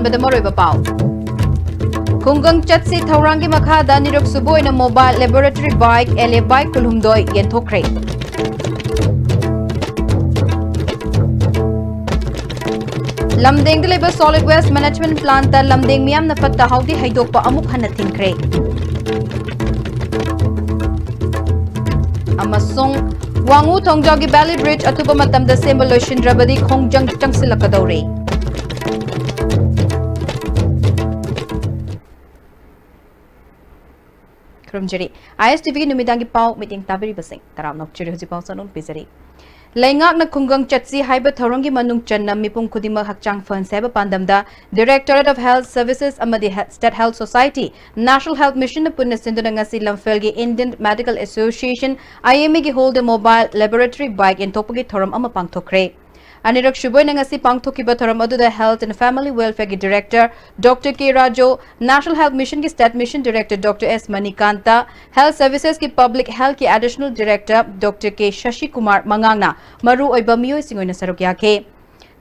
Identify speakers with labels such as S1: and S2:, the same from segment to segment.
S1: Ahanbada Moroiba Pau. Kungang Chatsi Taurangi Makada Nirok Subo in a mobile laboratory bike, LA bike Kulumdoi Yentokre. Lamdeng Deliver Solid Waste Management Plant Lamdeng Miam Nafata Haudi Haidopa Amuk Hanatin Amasung Wangu Tongjogi Valley Bridge Atuba Matam the symbol Shindrabadi Kongjang Changsilakadore. Krumjeri ISTV Numidangi Pau meeting Tabiri Basing Taram Nok Chiri Hujipau Sanon Pizari. Laingak na Kungang Chatsi Haiba Thorongi Manung Channa Mipung Kudima Hakchang Fund Seba Pandamda, Directorate of Health Services Amadi State Health Society, National Health Mission Punna Sindunangasi Lamfelgi Indian Medical Association, IMG hold a mobile laboratory bike in Topagi Thoram Amapang Tokre. Anirak Shuboy Nangasi Pangtokiba Thoramadu the Health and Family Welfare Director, Dr. K. Rajo, National Health Mission ki State Mission Director, Dr. S. Manikanta, Health Services ki Public Health ki Additional Director, Dr. K. Shashi Kumar Mangangna, Maru Oibamiyo Singoy Sarukyake.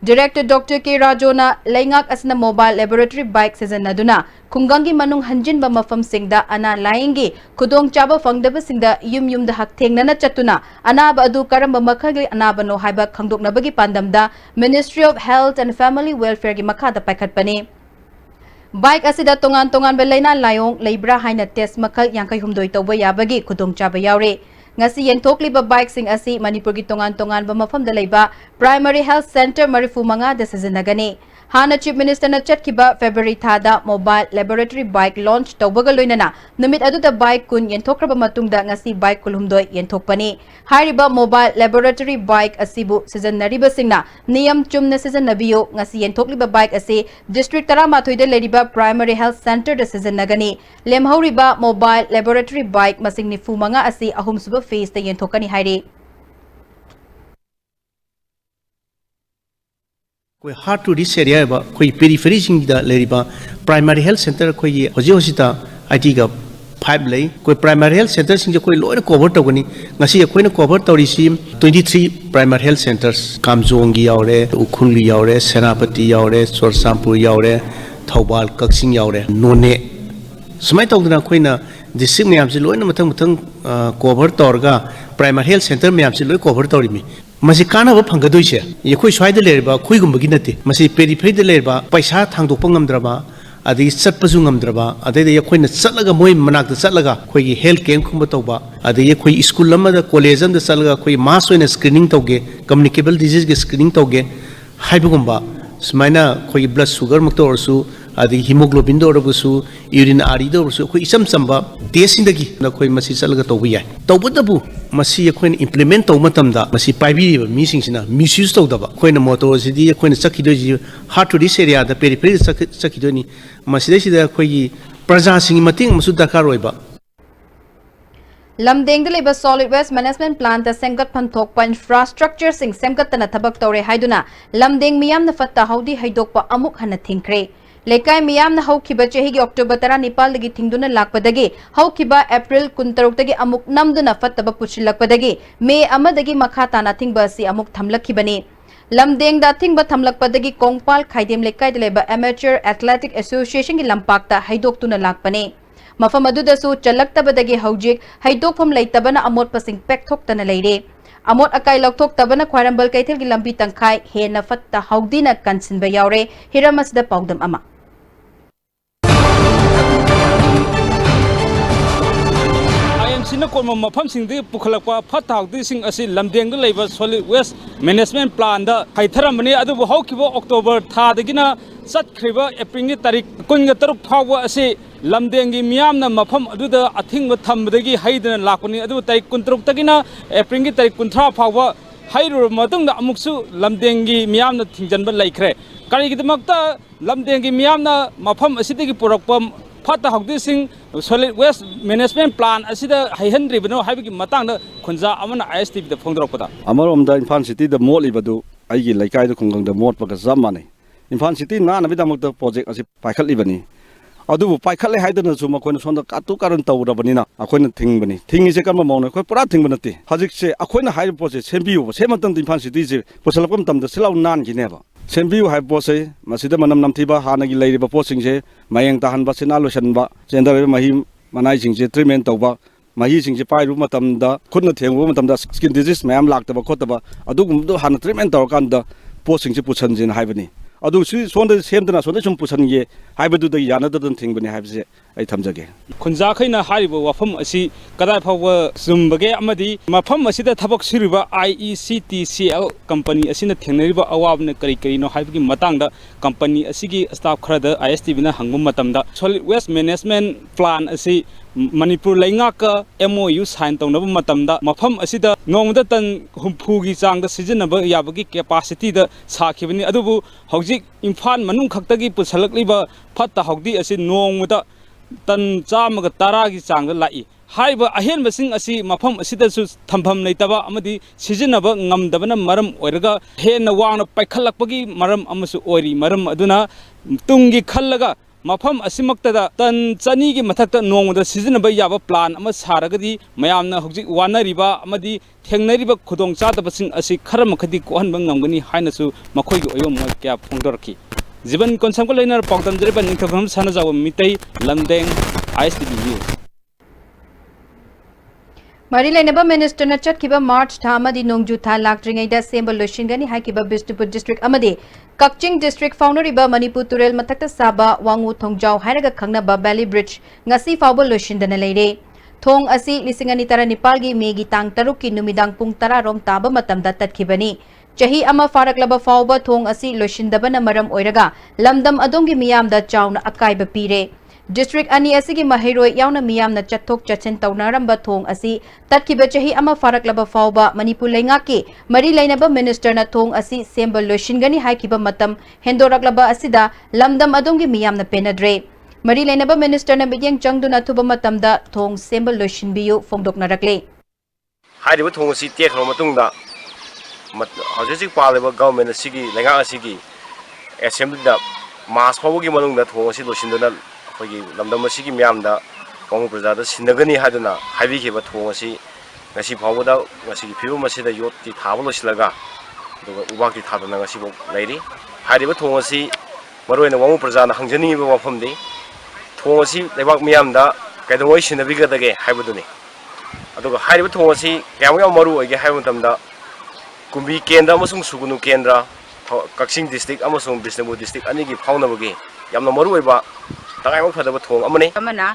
S1: Director Dr. K. Rajona, Laingak Asna Mobile Laboratory Bike Season Naduna, Kungangi Manung Hanjin Bamafam Singda, Ana Laingi, Kudong Chaba Fangdaba Singda, Yum the Hakteng Nana Chatuna, Anaba Adu Karamba Makagi, Anabano Haiba Kangdok Nabagi Pandamda, Ministry of Health and Family Welfare Gimakada Pakat Pani. Bike Asida Tongan Belaina Layong, Libra Haina Test Makal Yankay Humdoi Toba Yabagi, Kudong Chaba Yaure. Ngasi yentokli ba bike sing asi Manipur gi tongan ba mafam da leiba Primary Health Center Marifu Manga da sazinagani. Hana Chief Minister na chat kiba February thada mobile laboratory bike launch tawbaga loinana namit adu da bike kun yentokraba matungda ngasi bike kulhumdoi yentokpani. Hariba mobile laboratory bike asibu sazinariba singna niyam chumna sazinnabiyo ngasi yentokli ba bike asi District Taramathoy da leriba Primary Health Center da sazinagani. Lemhauriba mobile laboratory bike masing nifu manga asi ahum suba phase da yentokani hairi.
S2: कोई hard to reach area बा कोई periphery सिंग दा लेरी बा primary health center कोई होजी होसी ता IT का 5 ले कोई primary health center सिंग जो कोई लोग cover तो गनी ngasi कोई न cover तो रिसी 23 primary health centers कामजोंगी यावरे उखुली यावरे सेनापति यावरे सोरसामपुर यावरे थौबाल कक्सिंग यावरे नोने समय तो उधर कोई ना district में हमसे लोग न मतंग cover तो औरगा primary health center में हमसे लोग cover तो रिमी मसी कानाबा फंगदोइसे यखोय स्वाइदा लेरबा खुइगुमबगी नते मसी पेरिफेरीदा लेरबा पैसा थांदोकपा ngamद्रबा अदि चटपजु ngamद्रबा अदि यखोयना चटलगा मोय मनाकदा चटलगा खोयगी हेल्थ कैंप खुंबा तौबा अदि यखोय स्कूल अमदा कॉलेज अमदा चलगा खोय मास ओइना स्क्रीनिंग तौगे कम्युनिकेबल डिजीज के स्क्रीनिंग तौगे हाइबगुमबा सुमाइना खोय ब्लड शुगर मक्तो ओरसु अदि हीमोग्लोबिन दोरबसु यूरिन आरि दोरसु खोय इसम संबा टेस्टिंगदगी न खोय मसी चलगा तौबा याय तौबदबु मसी यखोयन इंप्लीमेंट तौ मतमदा मसी पाइबिरिबा मीसिंगसिना मिसयूज तौदबा खोयना मोटो सिदि यखोयना चखिदोजि हार्ट टू दिस एरिया दा पेरिफेरी चखिदोनी मसीदेसिदा खोयगी प्रजासिंग मतिंग मसु दरकार ओइबा
S1: Lamdeng the Labor Solid Waste Management Plant the Semgat Panthokpa Infrastructure Sing Semgatana Tabak Tore Haiduna Lamdeng Miam the Fata Haudi Haidokpa Amuk Hana Thinkre Lekai Miam the Haukiba Chehigi October Tara Nepal the Tingduna Lakpadagi Haukiba April Kuntarutagi Amuk Namduna Fataba Puchilakpadagi May Amadagi Makata Nothing Basi Amuk Tamlakibani Lamdeng da thing ba thamlakpadagi Kongpal Khaidem Lekai the Labor Amateur Athletic Association ki Lampakta Haidok tuna lakpane Mafam adudasu chalaktabadagi haujik haidokpham leitabana amot pasing pekthoktana leire amot akai lokthoktabana khwarambal kaithel gi lambi tangkhai hena fatta haudina kansinba yaure hiramasda paudam ama
S3: Sina korma mafam singdi pukhalakwa fatta haudi sing asi lamdeng leiba solid waste management plan da haitharamani adu haukibo October tha dagina satkhriba April ni tarik kunga taruk phawa asi lamdengi miyamna mafam aduda athingba thambadagi haidana lakpani adu tarik kuntruk tagina April ni tarik kunthra phawa hairu matungda amuksu lamdengi miyamna thingjanba laikhre karigidmakta lamdengi miyamna mafam asidagi purakpa Fata Hogdising solid waste management plan asida Highhandri Bino Habiki Matanga Kunza Amana ISTV the Fondropada.
S4: Amarom the Infant City the more Libadu, Igi like I Kung the more because some money. Infant City none of the project as a Pacal Libani. Adu Picale Hiden Zuma on the Katu current tower of Banina, a coin thing bunny. Thing is a Kamamona, Corating Bunati. Hazik say a coin high project, same view, same the Infant City, Posalapum, the Silla Nan Geneva. ꯁꯦꯝꯕꯤꯌꯨ ꯍꯥꯏꯕ ꯄꯣꯠꯁꯦ ꯃꯁꯤꯗ ꯃꯅꯝ ꯅꯝꯊꯤꯕ ꯍꯥꯟꯅꯒꯤ ꯂꯩꯔꯤꯕ ꯄꯣꯠꯁꯤꯡꯁꯦ ꯃꯌꯦꯡ ꯇꯥꯍꯟꯕ ꯁꯤꯅꯥ ꯂꯣꯏꯁꯤꯟꯕ ꯆꯦꯟꯗꯔꯤꯕ ꯃꯍꯤ ꯃꯅꯥꯏꯁꯤꯡꯁꯦ ꯇ꯭ꯔꯤꯠꯃꯦꯟ ꯇꯧꯕ ꯃꯍꯤꯁꯤꯡꯁꯦ ꯄꯥꯏꯔꯨꯕ ꯃꯇꯝꯗ ꯈꯨꯠꯅ ꯊꯦꯡꯉꯨꯕ ꯃꯇꯝꯗ ꯁ꯭ꯀꯤꯟ ꯗꯤꯖꯤꯁ ꯃꯌꯥꯝ ꯂꯥꯛꯇꯕ ꯈꯣꯠꯇꯕ ꯑꯗꯨꯒꯨꯝꯕꯗꯣ ꯍꯥꯟꯅ ꯇ꯭ꯔꯤꯠꯃꯦꯟ ꯇꯧꯔꯀꯥꯟꯗ ꯄꯣꯠꯁꯤꯡꯁꯦ ꯄꯨꯁꯟꯁꯦꯅ ꯍꯥꯏꯕꯅꯤ ꯑꯗꯨ ꯁꯣꯝꯗ ꯁꯦꯝꯗꯅ ꯁꯣꯝꯗ ꯁꯨꯝ ꯄꯨꯁꯟꯒꯦ ꯍꯥꯏꯕꯗꯨꯗ ꯌꯥꯅꯗꯗꯅ ꯊꯤꯡꯕꯅꯤ ꯍꯥꯏꯕꯁꯦ ꯑꯩ ꯊꯝꯖꯒꯦ
S3: ꯈꯨꯟꯖꯥꯈꯩꯅ ꯍꯥꯏꯔꯤꯕ ꯋꯥꯐꯝ ꯑꯁꯤ ꯀꯗꯥꯏ ꯐꯥꯎꯕ ꯆꯨꯝꯕꯒꯦ ꯑꯃꯗꯤ ꯃꯐꯝ ꯑꯁꯤꯗ ꯊꯕꯛ ꯁꯨꯔꯤꯕ IECTCL ꯀꯝꯄꯅꯤ ꯑꯁꯤꯅ ꯊꯦꯡꯅꯔꯤꯕ ꯑꯋꯥꯕꯅ ꯀꯔꯤꯅꯣ ꯍꯥꯏꯕꯒꯤ ꯃꯇꯥꯡꯗ ꯀꯝꯄꯅꯤ ꯑꯁꯤꯒꯤ ꯁ꯭ꯇꯥꯐ ꯈꯔꯗ ISTVꯅ ꯍꯪꯕ ꯃꯇꯝꯗ ꯁꯣꯂꯤꯗ ꯋꯦꯁ ꯃꯦꯅꯦꯖꯃꯦꯟ ꯄ꯭ꯂꯥꯟ ꯑꯁꯤ ꯃꯅꯤꯄꯨꯔ ꯂꯩꯉꯥꯛꯀ MOU ꯁꯥꯏꯟ ꯇꯧꯅꯕ ꯃꯇꯝꯗ ꯃꯐꯝ ꯑꯁꯤꯗ ꯅꯣꯡꯃꯗ ꯇꯟ 60ꯒꯤ ꯆꯥꯡꯗ ꯁꯤꯖꯤꯟꯅꯕ ꯌꯥꯕꯒꯤ ꯀꯦꯄꯥꯁꯤꯇꯤꯗ ꯁꯥꯈꯤꯕꯅꯤ ꯑꯗꯨꯕꯨ ꯍꯧꯖꯤꯛ ꯏꯝꯐꯥꯜ ꯃꯅꯨꯡ ꯈꯛꯇꯒꯤ ꯄꯨꯁꯜꯂꯛꯂꯤꯕ ꯐꯠꯇ ꯍꯥꯎꯊꯤ ꯑꯁꯤ ꯅꯣꯡꯃꯗ ꯇꯟ 110ꯒꯤ ꯆꯥꯡꯗ ꯂꯥꯛꯏ ꯍꯥꯏꯕ ꯑꯍꯦꯟꯕꯁꯤꯡ ꯑꯁꯤ ꯃꯐꯝ ꯑꯁꯤꯗꯁꯨ ꯊꯝꯐꯝ ꯂꯩꯇꯕ ꯑꯃꯗꯤ ꯁꯤꯖꯤꯟꯅꯕ ꯉꯝꯗꯕꯅ ꯃꯔꯝ ꯑꯣꯏꯔꯒ ꯍꯦꯟꯅ ꯋꯥꯡꯅ ꯄꯥꯏꯈꯠꯂꯛꯄꯒꯤ ꯃꯔꯝ ꯑꯃꯁꯨ ꯑꯣꯏꯔꯤ ꯃꯔꯝ ꯑꯗꯨꯅ ꯇꯨꯡꯒꯤ ꯈꯜꯂꯒ ꯃꯐꯝ ꯑꯁꯤꯃꯛꯇꯗ ꯇꯟ 200ꯒꯤ ꯃꯊꯛꯇ ꯅꯣꯡꯃꯗ ꯁꯤꯖꯤꯟꯅꯕ ꯌꯥꯕ ꯄ꯭ꯂꯥꯟ ꯑꯃ ꯁꯥꯔꯒꯗꯤ ꯃꯌꯥꯝꯅ ꯍꯧꯖꯤꯛ ꯋꯥꯅꯔꯤꯕ ꯑꯃꯗꯤ ꯊꯦꯡꯅꯔꯤꯕ ꯈꯨꯗꯣꯡꯆꯥꯗꯕꯁꯤꯡ ꯑꯁꯤ ꯈꯔ ꯃꯈꯩꯗꯤ ꯀꯣꯛꯍꯟꯕ ꯉꯝꯒꯅꯤ ꯍꯥꯏꯅꯁꯨ ꯃꯈꯣꯏꯒꯤ ꯑꯣꯏꯕ ꯃꯣꯠ ꯀꯌꯥ ꯐꯣꯡꯗꯣꯔꯛꯈꯤ ꯖꯤꯕꯟ ꯀꯣꯟꯁꯝꯒ ꯂꯣꯏꯅꯅ ꯄꯥꯎ ꯇꯝꯖꯔꯤꯕ ꯅꯤꯡꯊꯧꯐꯝ ꯁꯅꯥꯖꯥꯎꯕ ꯃꯤꯇꯩ ꯂꯝꯗꯦꯡ ISTV ꯅ꯭ꯌꯨꯁ
S1: ꯃꯔꯤ ꯂꯩꯅꯕ ꯃꯤꯅꯤꯁꯇꯔꯅ ꯆꯠꯈꯤꯕ ꯃꯥꯔꯆ ꯊꯥ ꯑꯃꯗꯤ ꯅꯣꯡꯖꯨ ꯊꯥ ꯂꯥꯛꯇ꯭ꯔꯤꯉꯩꯗ ꯁꯦꯝꯕ ꯂꯣꯏꯁꯤꯟꯒꯅꯤ ꯍꯥꯏꯈꯤꯕ ꯕꯤꯁꯅꯨꯄꯨꯔ ꯗꯤꯁꯇ꯭ꯔꯤꯛ ꯑꯃꯗꯤ ꯀꯛꯆꯤꯡ ꯗꯤꯁꯇ꯭ꯔꯤꯛ ꯐꯥꯎꯅꯔꯤꯕ ꯃꯅꯤꯄꯨꯔ ꯇꯨꯔꯦꯜ ꯃꯊꯛꯇ ꯁꯥꯕ ꯋꯥꯡꯉꯨ ꯊꯣꯡꯖꯥꯎ ꯍꯥꯏꯔꯒ ꯈꯪꯅꯕ ꯕꯦꯂꯤ ꯕ꯭ꯔꯤꯖ ꯉꯁꯤ ꯐꯥꯎꯕ ꯂꯣꯏꯁꯤꯟꯗꯅ ꯂꯩꯔꯦ ꯊꯣꯡ ꯑꯁꯤ 2019ꯒꯤ ꯃꯦꯒꯤ ꯇꯥꯡ 6ꯀꯤ ꯅꯨꯃꯤꯗꯥꯡ ꯄꯨꯡ 10 ꯔꯣꯝ ꯇꯥꯕ ꯃꯇꯝꯗ ꯇꯠꯈꯤꯕꯅꯤ ꯆꯍꯤ ꯑꯃ ꯐꯥꯔꯛꯂꯕ ꯐꯥꯎꯕ ꯊꯣꯡ ꯑꯁꯤ ꯂꯣꯏꯁꯤꯟꯗꯕꯅ ꯃꯔꯝ ꯑꯣꯏꯔꯒ ꯂꯝꯗꯝ ꯑꯗꯣꯝꯒꯤ ꯃꯤꯌꯥꯝꯗ ꯆꯥꯎꯅ ꯑꯀꯥꯏꯕ ꯄꯤꯔꯦ ꯗꯤꯁꯇ꯭ꯔꯤꯛ ꯑꯅꯤ ꯑꯁꯤꯒꯤ ꯃꯍꯩꯔꯣꯏ ꯌꯥꯎꯅ ꯃꯤꯌꯥꯝꯅ ꯆꯠꯊꯣꯛ ꯆꯠꯁꯤꯟ ꯇꯧꯅꯔꯝꯕ ꯊꯣꯡ ꯑꯁꯤ ꯇꯠꯈꯤꯕ ꯆꯍꯤ ꯑꯃ ꯐꯥꯔꯛꯂꯕ ꯐꯥꯎꯕ ꯃꯅꯤꯄꯨꯔ ꯂꯩꯉꯥꯛꯀꯤ ꯃꯔꯤ ꯂꯩꯅꯕ ꯃꯤꯅꯤꯁꯇꯔꯅ ꯊꯣꯡ ꯑꯁꯤ ꯁꯦꯝꯕ ꯂꯣꯏꯁꯤꯟꯒꯅꯤ ꯍꯥꯏꯈꯤꯕ ꯃꯇꯝ ꯍꯦꯟꯗꯣꯔꯛꯂꯕ ꯑꯁꯤꯗ ꯂꯝꯗꯝ ꯑꯗꯣꯝꯒꯤ ꯃꯤꯌꯥꯝꯅ ꯄꯦꯟꯅꯗ꯭ꯔꯦ ꯃꯔꯤ ꯂꯩꯅꯕ ꯃꯤꯅꯤꯁꯇꯔꯅ ꯃꯤꯠꯌꯦꯡ ꯆꯪꯗꯨꯅ ꯑꯊꯨꯕ ꯃꯇꯝꯗ ꯊꯣꯡ ꯁꯦꯝꯕ ꯂꯣꯏꯁꯤꯟꯕꯤꯌꯨ ꯐꯣꯡꯗꯣꯛꯅꯔꯛꯂꯦ
S5: ꯍꯥꯏꯔꯤꯕ ꯊꯣꯡ ꯑꯁꯤ ꯇꯦꯛꯈ꯭ꯔꯕ ꯃꯇꯨꯡꯗ ꯍꯧꯖꯤꯛ ꯄꯥꯜꯂꯤꯕ ꯒꯚꯔꯟꯃꯦꯟꯠ ꯑꯁꯤꯒꯤ ꯂꯩꯉꯥꯛ ꯑꯁꯤꯒꯤ ꯑꯦꯁꯦꯝꯕ꯭ꯂꯤꯗ ꯃꯥꯔꯆ ꯐꯥꯎꯕꯒꯤ ꯃꯅꯨꯡꯗ ꯊꯣꯡ ꯑꯁꯤ ꯂꯣꯏꯁꯤꯟꯗꯨꯅ ꯑꯩꯈꯣꯏꯒꯤ ꯂꯝꯗꯝ ꯑꯁꯤꯒꯤ ꯃꯤꯌꯥꯝꯗ ꯋꯥꯡꯉꯨ ꯄ꯭ꯔꯖꯥꯗ ꯁꯤꯟꯅꯒꯅꯤ ꯍꯥꯏꯗꯨꯅ ꯍꯥꯏꯕꯤꯈꯤꯕ ꯊꯣꯡ ꯑꯁꯤ ꯉꯁꯤ ꯐꯥꯎꯕꯗ ꯉꯁꯤꯒꯤ ꯐꯤꯕꯝ ꯑꯁꯤꯗ ꯌꯣꯠꯇꯤ ꯊꯥꯕ ꯂꯣꯏꯁꯤꯜꯂꯒ ꯑꯗꯨꯒ ꯎꯕꯥꯛꯇꯤ ꯊꯥꯗꯅ ꯉꯁꯤꯐꯥꯎ ꯂꯩꯔꯤ ꯍꯥꯏꯔꯤꯕ ꯊꯣꯡ ꯑꯁꯤ ꯃꯔꯨꯑꯣꯏꯅ ꯋꯥꯡꯉꯨ ꯄ꯭ꯔꯖꯥꯅ ꯍꯪꯖꯅꯤꯡꯉꯤꯕ ꯋꯥꯐꯝꯗꯤ ꯊꯣꯡ ꯑꯁꯤ ꯂꯩꯕꯥꯛ ꯃꯤꯌꯥꯝꯗ ꯀꯩꯗꯧꯉꯩ ꯁꯤꯟꯅꯕꯤꯒꯗꯒꯦ ꯍꯥꯏꯕꯗꯨꯅꯤ ꯑꯗꯨꯒ ꯍꯥꯏꯔꯤꯕ ꯊꯣꯡ ꯑꯁꯤ ꯀꯌꯥꯃꯨꯛ ꯌꯥꯝ ꯃꯔꯨ ꯑꯣꯏꯒꯦ ꯍꯥꯏꯕ ꯃꯇꯝꯗ ꯀꯨꯝꯕꯤ ꯀꯦꯟꯗ꯭ꯔ ꯑꯃꯁꯨꯡ ꯁꯨꯒꯨꯅꯨ ꯀꯦꯟꯗ꯭ꯔ ꯀꯛꯆꯤꯡ ꯗꯤꯁꯇ꯭ꯔꯤꯛ ꯑꯃꯁꯨꯡ ꯕꯤꯁꯅꯨꯄꯨꯔ ꯗꯤꯁꯇ꯭ꯔꯤꯛ ꯑꯅꯤꯒꯤ ꯐꯥꯎꯅꯕꯒꯤ ꯌꯥꯝꯅ ꯃꯔꯨꯑꯣꯏꯕ ꯇꯉꯥꯏꯐ ꯐꯗꯕ ꯊꯣꯡ ꯑꯃꯅꯤ
S6: ꯑꯃꯅ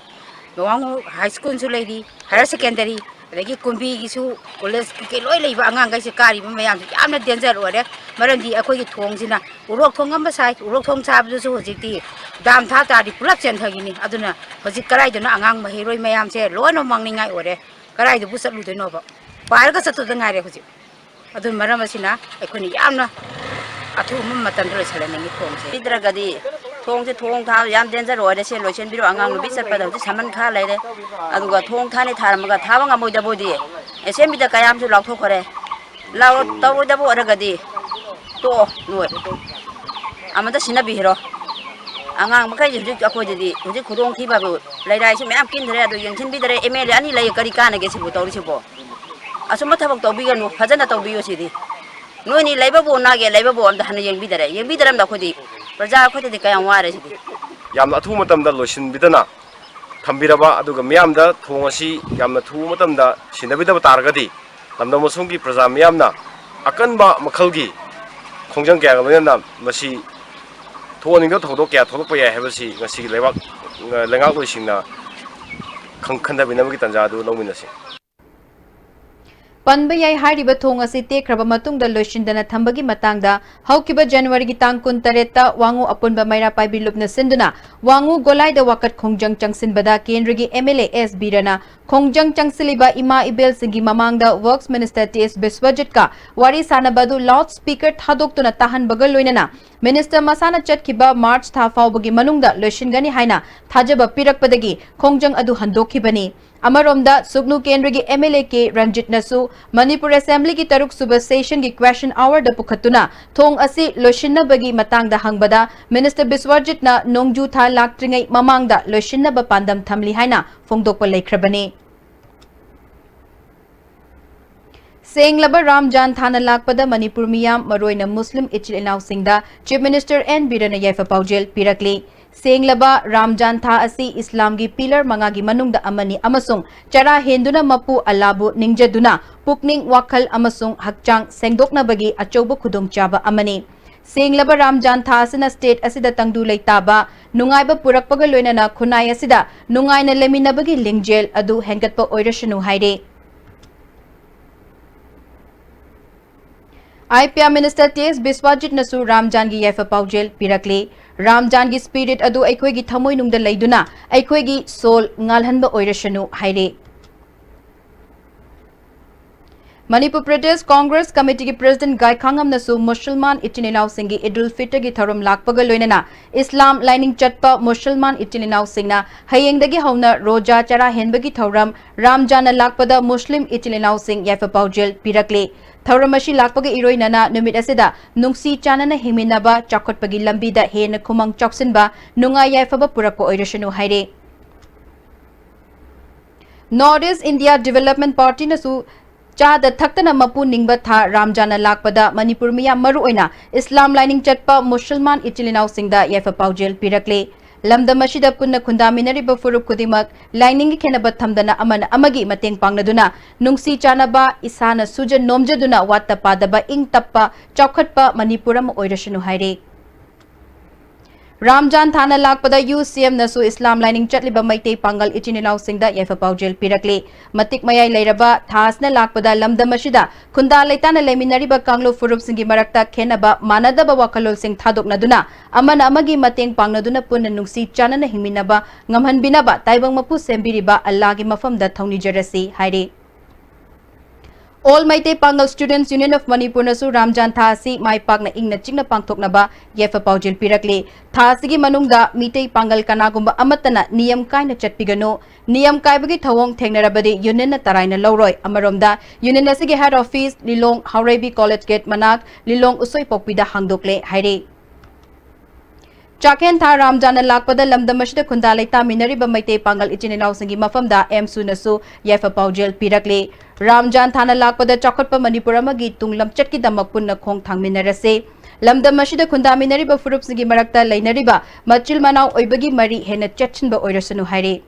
S6: ꯋꯥꯡꯉꯨ ꯍꯥꯏ ꯁ꯭ꯀꯨꯜꯁꯨ ꯂꯩꯔꯤ ꯍꯥꯌꯔ ꯁꯦꯀꯦꯟꯗꯔꯤ ꯑꯗꯒꯤ ꯀꯨꯝꯕꯤꯒꯤꯁꯨ ꯀꯣꯂꯦꯖ ꯀꯩꯀꯩ ꯂꯣꯏ ꯂꯩꯕ ꯑꯉꯥꯡꯈꯩꯁꯦ ꯀꯥꯔꯤꯕ ꯃꯌꯥꯝꯁꯦ ꯌꯥꯝꯅ ꯗꯦꯟꯖꯔ ꯑꯣꯏꯔꯦ ꯃꯔꯝꯗꯤ ꯑꯩꯈꯣꯏꯒꯤ ꯊꯣꯡꯁꯤꯅ ꯎꯔꯣꯛ ꯊꯣꯡ ꯑꯃ ꯁꯥꯏ ꯎꯔꯣꯛ ꯊꯣꯡ ꯁꯥꯕꯗꯨꯁꯨ ꯍꯧꯖꯤꯛꯇꯤ ꯗꯥꯝ ꯊꯥ ꯇꯥꯔꯗꯤ ꯄꯨꯂꯞ ꯆꯦꯟꯊꯈꯤꯅꯤ ꯑꯗꯨꯅ ꯍꯧꯖꯤꯛ ꯀꯗꯥꯏꯗꯅꯣ ꯑꯉꯥꯡ ꯃꯍꯩꯔꯣꯏ ꯃꯌꯥꯝꯁꯦ ꯂꯣꯏꯅꯃꯛ ꯃꯥꯡꯅꯤꯡꯉꯥꯏ ꯑꯣꯏꯔꯦ ꯀꯗꯥꯏꯗꯕꯨ ꯆꯠꯂꯨꯗꯣꯏꯅꯣꯕ ꯄꯥꯏꯔꯒ ꯆꯠꯇꯨꯗ ꯉꯥꯏꯔꯦ ꯍꯧꯖꯤꯛ ꯑꯗꯨꯅ ꯃꯔꯝ ꯑꯁꯤꯅ ꯑꯩꯈꯣꯏꯅ ꯌꯥꯝꯅ ꯑꯊꯨꯕ ꯃꯇꯝꯗ ꯂꯣꯏꯁꯤꯜꯍꯟꯅꯤꯡꯉꯤ ꯊꯣꯡꯁꯦ ꯄꯤꯗ꯭ꯔꯒꯗꯤ ꯊꯣꯡꯁꯦ ꯊꯣꯡ ꯊꯥꯕ ꯌꯥꯝ ꯗꯦꯟꯖꯔ ꯑꯣꯏꯔꯦ ꯁꯦ ꯂꯣꯏꯁꯤꯟꯕꯤꯔꯣ ꯑꯉꯥꯡ ꯅꯨꯄꯤ ꯆꯠꯄꯗ ꯍꯧꯖꯤꯛ ꯁꯃꯟ ꯈꯥ ꯂꯩꯔꯦ ꯑꯗꯨꯒ ꯊꯣꯡ ꯊꯥꯅꯤ ꯊꯥꯔꯝꯃꯒ ꯊꯥꯕ ꯉꯝꯃꯣꯏꯗꯕꯣꯏꯗꯤ ꯑꯦꯁꯦꯝꯕ꯭ꯂꯤꯗ ꯀꯌꯥꯝꯁꯨ ꯂꯥꯎꯊꯣꯛꯈ꯭ꯔꯦ ꯇꯧꯔꯣꯏꯗꯕ ꯑꯣꯏꯔꯒꯗꯤ ꯇꯣꯛꯑꯣ ꯅꯣꯏ ꯑꯃꯗ ꯁꯤꯟꯅꯕꯤꯔꯣ ꯑꯉꯥꯡ ꯃꯈꯩꯁꯦ ꯍꯧꯖꯤꯛ ꯑꯩꯈꯣꯏꯗꯗꯤ ꯍꯧꯖꯤꯛ ꯈꯨꯗꯣꯡꯊꯤꯕꯕꯨ ꯂꯩꯔꯥꯏꯁꯤ ꯃꯌꯥꯝ ꯀꯤꯟꯗ꯭ꯔꯦ ꯑꯗꯨ ꯌꯦꯡꯁꯤꯟꯕꯤꯗ꯭ꯔꯦ MLA ꯑꯅꯤ ꯂꯩ ꯀꯔꯤ ꯀꯥꯟꯅꯒꯦ ꯁꯤꯕꯨ ꯇꯧꯔꯤꯁꯤꯕꯣ ꯑꯁꯨꯝꯕ ꯊꯕꯛ ꯇꯧꯕꯤꯒꯅꯨ ꯐꯖꯅ ꯇꯧꯕꯤꯌꯨ ꯁꯤꯗꯤ ꯅꯣꯏꯅꯤ ꯂꯩꯕꯕꯨ ꯅꯥꯒꯦ ꯂꯩꯕꯕꯨ ꯑꯝꯇ ꯍꯟꯅ ꯌꯦꯡꯕꯤꯗꯔꯝꯗ ꯑꯩꯈꯣꯏꯗꯤ ꯄ꯭ꯔꯖꯥ ꯑꯩꯈꯣꯏꯗꯗꯤ ꯀꯌꯥꯝ ꯋꯥꯔꯦ ꯁꯤꯗꯤ
S5: ꯌꯥꯝꯅ ꯑꯊꯨꯕ ꯃꯇꯝꯗ ꯂꯣꯏꯁꯤꯟꯕꯤꯗꯅ ꯊꯝꯕꯤꯔꯕ ꯑꯗꯨꯒ ꯃꯤꯌꯥꯝꯗ ꯊꯣꯡ ꯑꯁꯤ ꯌꯥꯝꯅ ꯊꯨꯕ ꯃꯇꯝꯗ ꯁꯤꯟꯅꯕꯤꯗꯕ ꯇꯥꯔꯒꯗꯤ ꯂꯝꯗꯝ ꯑꯁꯣꯝꯒꯤ ꯄ꯭ꯔꯖꯥ ꯃꯤꯌꯥꯝꯅ ꯑꯀꯟꯕ ꯃꯈꯜꯒꯤ ꯈꯣꯡꯖꯪ ꯀꯌꯥꯒ ꯂꯣꯏꯅꯅ ꯃꯁꯤ ꯊꯣꯛꯍꯟꯅꯤꯡꯗꯕ ꯊꯧꯗꯣꯛ ꯀꯌꯥ ꯊꯣꯛꯂꯛꯄ ꯌꯥꯏ ꯍꯥꯏꯕꯁꯤ ꯉꯁꯤꯒꯤ ꯂꯩꯉꯥꯛꯂꯣꯏꯁꯤꯡꯅ ꯈꯟꯊꯕꯤꯅꯕꯒꯤ ꯇꯥꯟꯖꯥ ꯑꯗꯨ ꯂꯧꯃꯤꯟꯅꯁꯤ
S1: ꯄꯟꯕ ꯌꯥꯏ ꯍꯥꯏꯔꯤꯕ ꯊꯣꯡ ꯑꯁꯤ ꯇꯦꯛꯈ꯭ꯔꯕ ꯃꯇꯨꯡꯗ ꯂꯣꯏꯁꯤꯟꯗꯅ ꯊꯝꯕꯒꯤ ꯃꯇꯥꯡꯗ ꯍꯧꯈꯤꯕ ꯖꯅꯋꯥꯔꯤꯒꯤ ꯇꯥꯡ 18ꯇ ꯋꯥꯡꯉꯨ ꯑꯄꯨꯟꯕ ꯃꯩꯔꯥ ꯄꯥꯏꯕꯤ ꯂꯨꯞꯅ ꯁꯤꯟꯗꯨꯅ ꯋꯥꯡꯉꯨ ꯒꯣꯂꯥꯏꯗ ꯋꯥꯀꯠ ꯈꯣꯡꯖꯪ ꯆꯪꯁꯤꯟꯕꯗ ꯀꯦꯟꯗ꯭ꯔꯒꯤ MLA S ꯕꯤꯔꯅ ꯈꯣꯡꯖꯪ ꯆꯪꯁꯤꯜꯂꯤꯕ ꯏꯃꯥ ꯏꯕꯦꯜꯁꯤꯡꯒꯤ ꯃꯃꯥꯡꯗ ꯋꯔꯛꯁ ꯃꯤꯅꯤꯁꯇꯔ TS ꯕꯤꯁ꯭ꯋꯖꯤꯠꯀ ꯋꯥꯔꯤ ꯁꯥꯟꯅꯕ ꯑꯗꯨ ꯂꯥꯎꯗ ꯁ꯭ꯄꯤꯀꯔ ꯊꯥꯗꯣꯛꯇꯨꯅ ꯇꯥꯍꯟꯕꯒ ꯂꯣꯏꯅꯅ ꯃꯤꯅꯤꯁꯇꯔ ꯃꯁꯥꯅ ꯆꯠꯈꯤꯕ ꯃꯥꯔꯆ ꯊꯥ ꯐꯥꯎꯕꯒꯤ ꯃꯅꯨꯡꯗ ꯂꯣꯏꯁꯤꯟꯒꯅꯤ ꯍꯥꯏꯅ ꯊꯥꯖꯕ ꯄꯤꯔꯛꯄꯗꯒꯤ ꯈꯣꯡꯖꯪ ꯑꯗꯨ ꯍꯟꯗꯣꯛꯈꯤꯕꯅꯤ ꯑꯃꯔꯣꯝꯗ ꯁꯨꯛꯅꯨ ꯀꯦꯟꯗ꯭ꯔꯒꯤ MLA K ꯔꯟꯖꯤꯠꯅꯁꯨ ꯃꯅꯤꯄꯨꯔ ꯑꯦꯁꯦꯝꯕ꯭ꯂꯤꯒꯤ 3ꯔꯛ ꯁꯨꯕ ꯁꯦꯁꯟꯒꯤ ꯀ꯭ꯋꯦꯁꯟ ꯑꯋꯥꯔꯗ ꯄꯨꯈꯠꯇꯨꯅ ꯊꯣꯡ ꯑꯁꯤ ꯂꯣꯏꯁꯤꯟꯅꯕꯒꯤ ꯃꯇꯥꯡꯗ ꯍꯪꯕꯗ ꯃꯤꯅꯤꯁꯇꯔ ꯕꯤꯁ꯭ꯋꯖꯤꯠꯅ ꯅꯣꯡꯖꯨ ꯊꯥ ꯂꯥꯛꯇ꯭ꯔꯤꯉꯩ ꯃꯃꯥꯡꯗ ꯂꯣꯏꯁꯤꯟꯅꯕ ꯄꯥꯟꯗꯝ ꯊꯝꯂꯤ ꯍꯥꯏꯅ ꯐꯣꯡꯗꯣꯛꯄ ꯂꯩꯈ꯭ꯔꯕꯅꯤ Senglaba Ramjan Thana Lakpada Manipur Miyam Maroina Muslim Ichil Inau Singda Chief Minister N. Birana Yaifa Paujel Pirakli. Senglaba Ramjan Tha Asi Islam gi Pillar Mangagi Manungda Amani Amasung Chara Hinduna Mapu Alabu Ningjaduna Pukning Wakal Amasung Hakchang Sengdokna Bagi Achobo Kudong Chaba Amani. Senglaba Ramjan Tha Asina State Asida Tangdu Leitaba Nungaiba Purakpaga Loinana Kunai Asida Nungaina Leminabagi Lingjel Adu Hengatpa Oirashanu Haide. Pm Minister T.S. Biswajit Nasu Ramjan gi Yaifa Paujel Pirakli. Ramjan gi spirit adu aikoi gi thamoi nungda leiduna aikoi gi soul ngalhanba oirashanu haire. Manipur Pradesh Congress Committee ki President Gai Khangam Nasu Musliman Itininaw Singhi Idul Fitr gi tharum lakpaga loinana Islam lining chatpa Musliman Itininaw Singna hayengdagi hauna roja chara henbagi thauram Ramjana lakpada Muslim Itininaw Singh Yaifa Paujel Pirakli. Thauramashi lakpaga iroinana numit asida nungsi chanana himinaba chakotpagi lambida hena khumang choksinba nunga yaifaba purakpa oirashanu haire. Northeast India Development Party nasu Chada Thaktana Mapu Ningba Tha Ramjana Lakpada Manipur Miya Maru Oina Islam lining chatpa Musliman Ichilinaw Singda Yaifa Paujel Pirakli. Lamda Mashida Punna Kundaminariba Furup Kudimak lining Kenaba Thamdana Amana Amagi Mateng Pangnaduna Nungsi Chanaba Isana Sujan Nomjaduna Watta Padaba Ing Tappa Chokhatpa Manipuram Oirashanu Haire. Ramjan Thana Lakpada UCM Nasu Islam lining Chatliba Maite Pangal Itininaw Singda Yaifa Paujel Pirakli. Matik Mayai Lairaba Thasna Lakpada Lamda Mashida Kunda Laitana Leminariba Kanglo Furup Singi Marakta Kenaba Manadaba Wakalol Sing Thadok Naduna Amana Amagi Mateng Pangnaduna Punna Nungsi Chanana Himinaba Ngamhan Binaba Taibang Mapu Sembiriba Allagi Mafamda Thawni Jarasi Haire. All Maite Pangal Students Union of Manipur Nasu Ramjan Tha Asi Mai Pakna Ingna Chingna Pangthoknaba Yaifa Paujel Pirakli. Tha Asigi Manungda Mitei Pangal Kanagumba Amatana Niyam Kaina Chatpigano Niyam Kaibagi Thawong Thengnarabadi Union na Taraina Lawroi Amaromda Union Asigi Head Office Lilong Haurebi College Gate Manak Lilong Usoi Pokpida Hangdokle Haire. Chaken Tha Ramjana Lakpada Lamdamashida Kundalaita Minariba Maite Pangal Itininaw Singi Mafamda M Sunasu Yaifa Paujel Pirakli. Ramjan Thana Lakpada Chokotpa Manipuramagi Tunglam Chatki Damakpunna Khong Thangminarase. Lamdamashida Kundaminariba Furup Singi Marakta Lainariba Machil Manaw Oibagi Mari Hena Chatchinba Oirasanu Haire.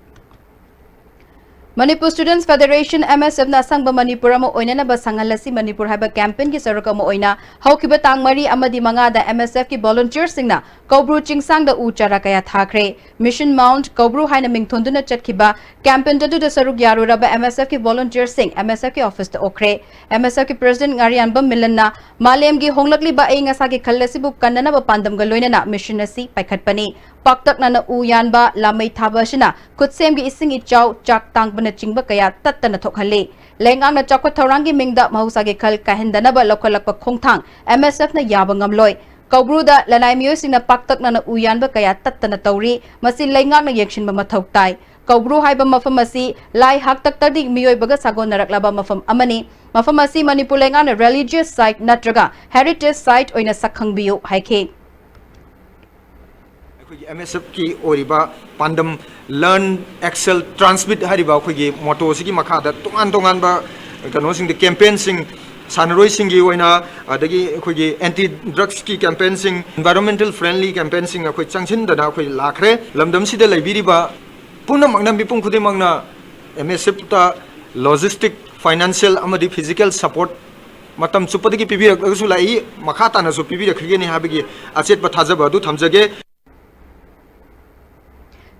S1: Manipur Students Federation MSF na Sangba Manipurama Oina ba Sangalasi Manipur haba campaign ki sarukama Oina Haukiba Tangmari Amadi Mangada MSF ki volunteer singna Kobru Chingsang da Uchara Kaya Thakre Mission Mount Kobru Haina Mingthonduna Chatkiba campaign tadu da saruk yaru raba MSF ki volunteer sing MSF ki office da Okre MSF ki President Ngarianba Milanna Malem gi Honglakli ba ay ngasa ki Kallasibu Kanana ba Pandam Galoina na mission nasi Paikhatpani Paktak na uyanba lamay thabashina kutsem gi ising ichaw chak tangban chingba kaya tattana thokhale lengang na chakwa thorangi mingda mahusa gi khal kahendana ba lokalakpa khongthang MSF na yaba ngamloi Kaubruda lanai miyoi singna paktak na uyanba kaya tattana tawri masi lengang na yekshin ba mathok tai Kaubru haiba mafam asi lai hak tak tadi miyoi baga sagon naraklaba mafam amani mafam asi Manipur lengang na religious site natraga heritage site oina sakhang biyo haike
S7: MSF की ओरिबा पांडम learn excel transmit Hariba खोगी मोटो सिगी मखादा तोंगान तोंगान बा कनो सिंग campaign सिंग सानरोय सिंगी ओइना अदगी खोगी anti drugs की campaign सिंग environmental friendly campaign सिंग खोई चंगसिन दना खोई लाखरे लमदम सिदे लाइबिरिबा पुनम मंगना बिपुंग खुदे मंगना MSF ता लॉजिस्टिक फाइनेंशियल अमदी फिजिकल सपोर्ट मतम सुपदगी पिबिरकसु लाई मखाता नसु पिबिरखगेनि हाबिगी अचेत बथाजब अदु थमजगे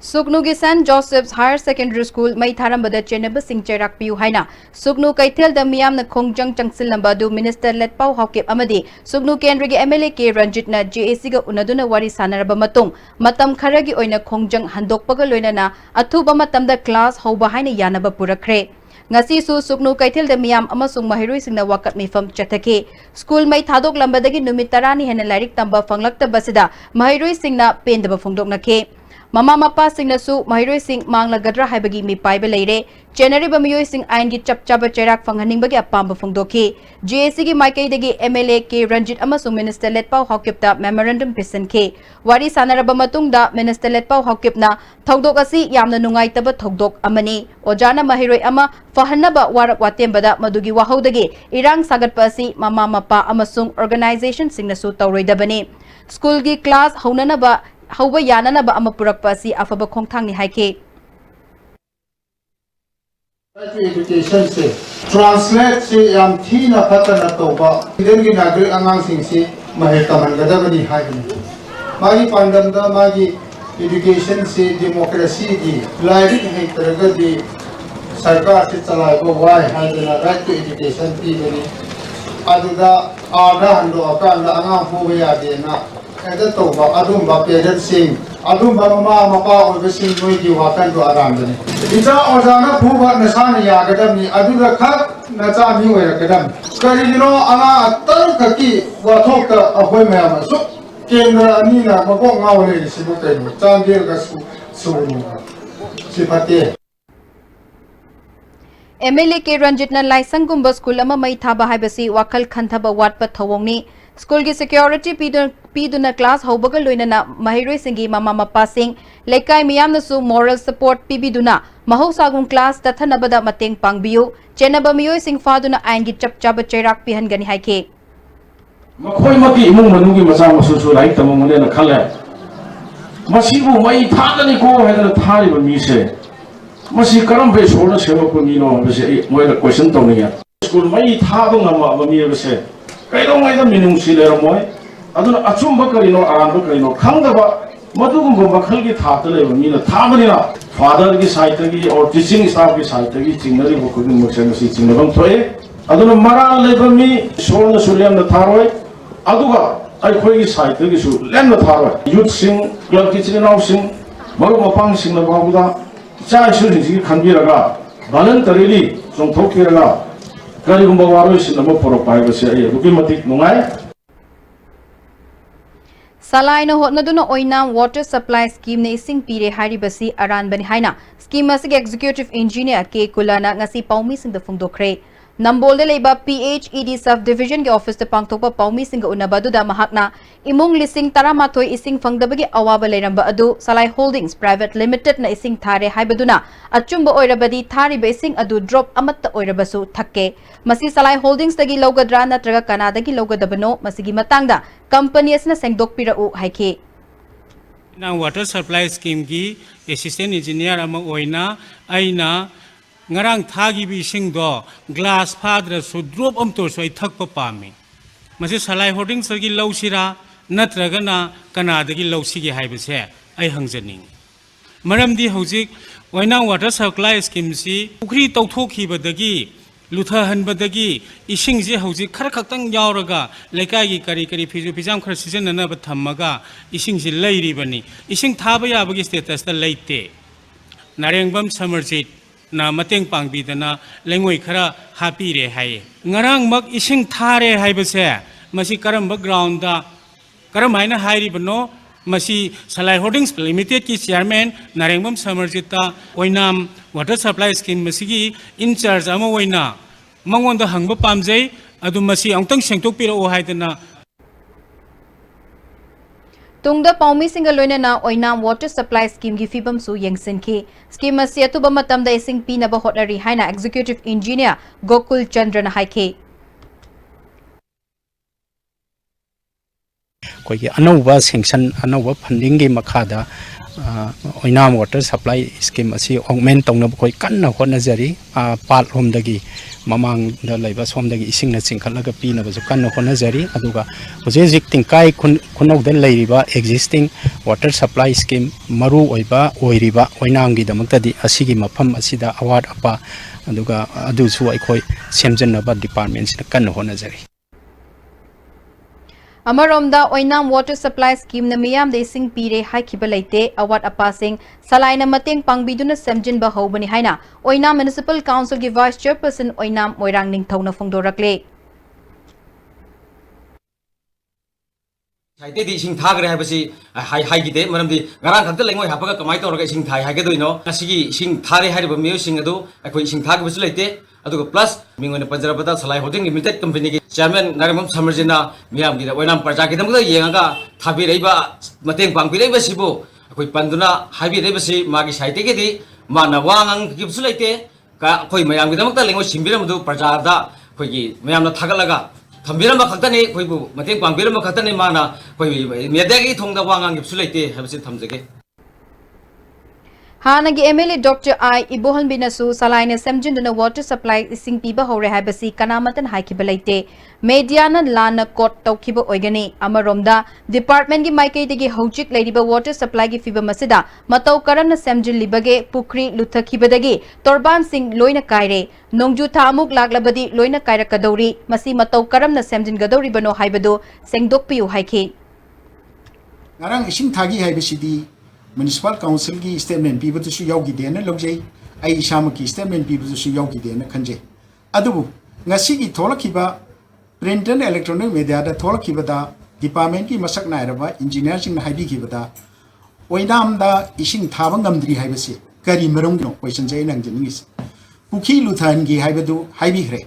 S1: Suknu gi St. Joseph's Higher Secondary School Mai Tharambada Chenaba Sing Cherak Piu Haina Suknu Kaithel da Miyam na Khongjang Changsil Lambadu Minister Let Pau Hawkep Amadi Suknu Kendra gi MLA K Ranjit na JAC ga unaduna wari sanaraba matung matam khara gi oina Khongjang handokpaga loinana athuba matamda class hauba haina yanaba purakre ngasi su Suknu Kaithel da Miyam amasung mahiroi singna wakat mifam chathake school mai thadok lambadagi numit 10 ni hena lairik tamba fanglakta basida mahiroi singna pendaba phongdok nakhe Mama mapa singnasu mahiroi sing manglagadra haibagi mi paiba leire chenariba miyoi sing ain gi chapchaba cherak fanghaning bagi apamba phongdoki GAC gi maikai dagi MLA K Ranjit amasung Minister Letpau Hawkipta memorandum pisanke wari sanaraba matungda Minister Letpau Hawkipna thogdok asi yamna nungai taba thogdok amani ojana mahiroi ama fahanaba warak watembada madugi wahaudagi irang sagatpa asi mama mapa amasung organization singnasu tawroidabani school gi class haunanaba hauba yananaba ama purakpa asi afaba khongthangni haike
S8: education se translate se yam thina phatana toba indian gi nagrik angang sing se mahir taman gadabani haini magi pandam da magi education se democracy gi lairik hai taraga di sarkar se chalai bo wai haidana right to education pi bani aduda ada hando akanda angang hu ya de na ada toba adum ba parent sing adum ba mama mapa oibe sing noi gi wakan do aram bani ija ojana phuba nasana ya gadam ni aduda khat nacha mi oira gadam kari dino anga taru khaki wathok ta ahoi mayam su kendra ani na mako ngawle sibu kai changel ga su sipate
S1: MLA K Ranjitna Laisangumba School ama mai thaba haibasi wakal khanthaba watpa thawongni School ki security piduna class haubaga loinana mahiroi singi mama mapa sing lekai miyamna su moral support pibiduna mahausagung class tathanabada mateng pangbiu chenaba miyoi sing faduna aingi chapchaba chairak pihangani haike
S9: makhoi maki imung manugi macha masu su lai tamongone na khale masibu mai thagani ko haidana thari ba mi se masi karam be sorna sema ko ni no be se moi la question tawniya school mai thaba ngama ba mi be se kairo ngai da minung si le moi aduna achumba karino aramba karino khangdaba madugum makhal gi thata le mi na thabani na father gi side gi or teaching staff gi side gi chingnari bo ko ni mo se si chingnabam thoe aduna maral le ba mi sorna sulem na tharoi aduga ai khoi gi side gi su lem na tharoi youth sing club ki chinau sing maru mapang sing na babuda cha isu ji khanbiraga voluntarily chongthokiraga karigumba waroi sin na poro pai ba se ai duki matik nungai
S1: Salaina hotnaduna oinam water supply scheme ne ising pire haribasi aran bani haina scheme asig executive engineer K Kulana ngasi paumi sing da phungdokre Nambol de leba PHED subdivision ke office te pangthokpa paumi sing ga unabadu da mahakna imung lising taramathoi ising phangdabagi awaba leiramba adu Salai Holdings Private Limited na ising thare haibaduna achumba oirabadi thari basing adu drop amatta oirabasu thakke masi Salai Holdings tagi logadra natraga kanadagi logadabano masigi matangda company asna sengdokpira u haike
S10: na water supply scheme ki assistant engineer ama oina aina ngarang thagi bi sing do glass phadra su drop am to soi thakpa pami masi Salai Holdings gi lausira natraga na kanadagi lausi gi haibase ai hangjaning maramdi hojik oina water supply scheme si pukri tawthokhi badagi lutha hanbadagi ising je hojik khar khaktang yauraga lekai gi kari fizu pijam khar season na ba thammaga ising ji leiri bani ising thaba ya bagi status ta leite narengbam samarjit na mateng pangbidana lengoi khara happy re hai ngarang mak ising thare haibase masi karamba ground da karamaina hairi bano masi Salai Holdings Limited ki chairman narengbam samarjita oinam water supply scheme masigi in charge ama oina mangonda hangba pamjai adu masi angtang sengtokpira o haidana
S1: Tungda paumi singa loinana oinam water supply scheme gi fibam su yengsinki scheme asi atuba matamda ising pinaba hotnari haina executive engineer Gokul Chandra na haike
S11: कोई अनौबा sanction अनौबा funding की मखादा ओइनाम water supply scheme असी augment तौनब कोई कन्ना होनजरी पाल होमदगी ममांग the लैबा सोमदगी इसिंग न चिंखलगा पीनबसु कन्ना होनजरी अदुगा होजे जिक तिंकाई खुनौद लैरिबा existing water supply scheme मरु ओइबा ओइरिबा ओइनांगी दमक्तदी असिगी मफम असिदा award अपा अदुगा अदुसु अखोई सेमजनबा डिपार्टमेंट सिना कन्ना होनजरी
S1: Amaromda oinam water supply scheme na miyam de sing pire haikiba leite awat apa sing salaina mateng pangbiduna semjin ba hobani haina oinam municipal council ki vice chairperson oinam moirang ning thona phongdorakle
S12: Saite di sing thagre hai basi hai gite maram di ngarang khakta lengoi hapaga kamai tawraga sing thai hai gedoino asigi sing thare hai ba miyo sing adu akoi sing thag basu leite adu plus mingone panjarabada salai holding limited company gi chairman naramam samarjina miyam gi oinam parja gi damga yenga thabi reiba mateng pangpi reiba sibu akoi panduna habi reiba si magi saite gi di mana wangang gi basu leite ka akoi mayam gi damga lengoi simbiram adu parja da akoi gi mayam na thagalaga thambirama khaktani khoibu mateng pangbirama khaktani mana khoi media gi thongda wangang gi sulaite habsi thamjage
S1: Hanagi MLA Dr. I Ibohan Binasu Salaina Semjinduna water supply ising piba hore habasi kanamatan haikibalaite mediana lana court taukiba oigani amaromda department gi maike digi hojik ladiba water supply gi fiba masida matau karamna semjin libage pukri luthakibadagi torban sing loina kaire nongju thamuk laglabadi loina kaira kadori masi matau karamna semjin gadori bano haibado sengdokpiu haiki
S8: ngarang ising thagi haibasidi municipal council ki statement people to yogi dena logjai ai ishama ki statement people to yogi dena khanje adubu ngasi ki tholakiba print and electronic media da tholakiba da department ki masak nairaba engineer sing haibi ki bada oinam da ising thaba ngamdri haibase kari marong no question jai nang jingis puki luthan gi haibadu haibi hre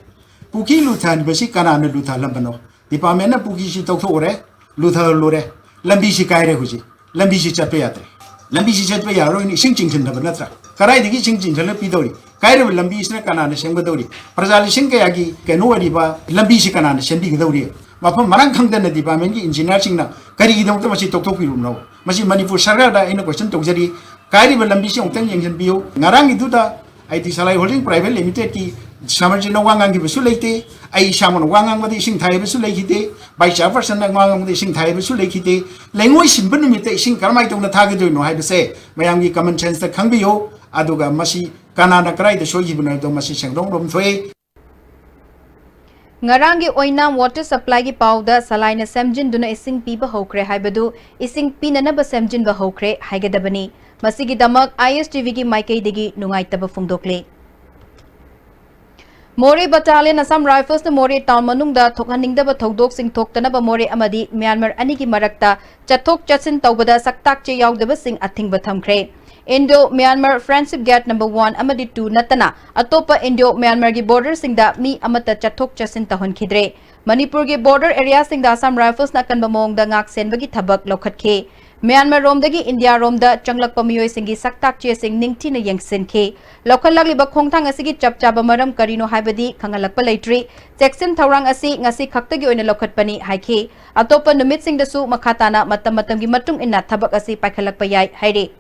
S8: puki luthan basi kana na lutha lambano department na puki si tokho ore lutha lore lambi si kaire huji lambi si chape yatre lambi si chatpa yaro ni sing ching chanda banatra karai digi sing ching chala pidori kaire lambi isna kanana sengba dori prajali sing kaya gi keno wadi ba lambi si kanana sendi gidori mapam marang khangda na department gi engineer sing na kari gi dong masi tok tok pirum no masi manipur sargar da ina question tok jari kaire lambi si ongtang yengjan biyo ngarang idu da IT salai holding private limited ki samarji no wangang gi besu leite ai samon wangang madi sing thai besu leikite bai cha person na wangang madi sing thai besu leikite lengoi simbun mite sing karmai tong na thagi doi no hai bese mayam gi common sense ta khangbiyo aduga masi kanana krai da shoji buna do masi sengdong rom thoi
S1: Ngarangi oinam water supply gi pauda salaina semjin duna ising piba hokre haibadu ising pinana ba semjin ba hokre haigadabani masigi damak ISTV gi maikei digi nungai taba fungdokle More Battalion Assam Rifles na More Town manungda thokhaningdaba thodok sing thoktanaba More amadi Myanmar ani gi marakta chathok chatsin tawbada saktak che yaudaba sing athing bathamkhre Indo Myanmar Friendship Gate number 1 amadi 2 natana atopa Indo Myanmar gi border singda mi amata chathok chatsin tahon khidre Manipur gi border area singda Assam Rifles na kanba mongda ngak senbagi thabak lokhatke Myanmar romdagi India romda changlakpa miyoi singi saktak che sing ningthi na yengsenke lokhalagli ba khongthang asigi chapchaba maram karino haibadi khangalakpa leitri Jackson thorang asi ngasi khaktagi oina lokhatpani haike atopa numit singda su makhatana matam matam gi matung inna thabak asi paikhalakpa yai haire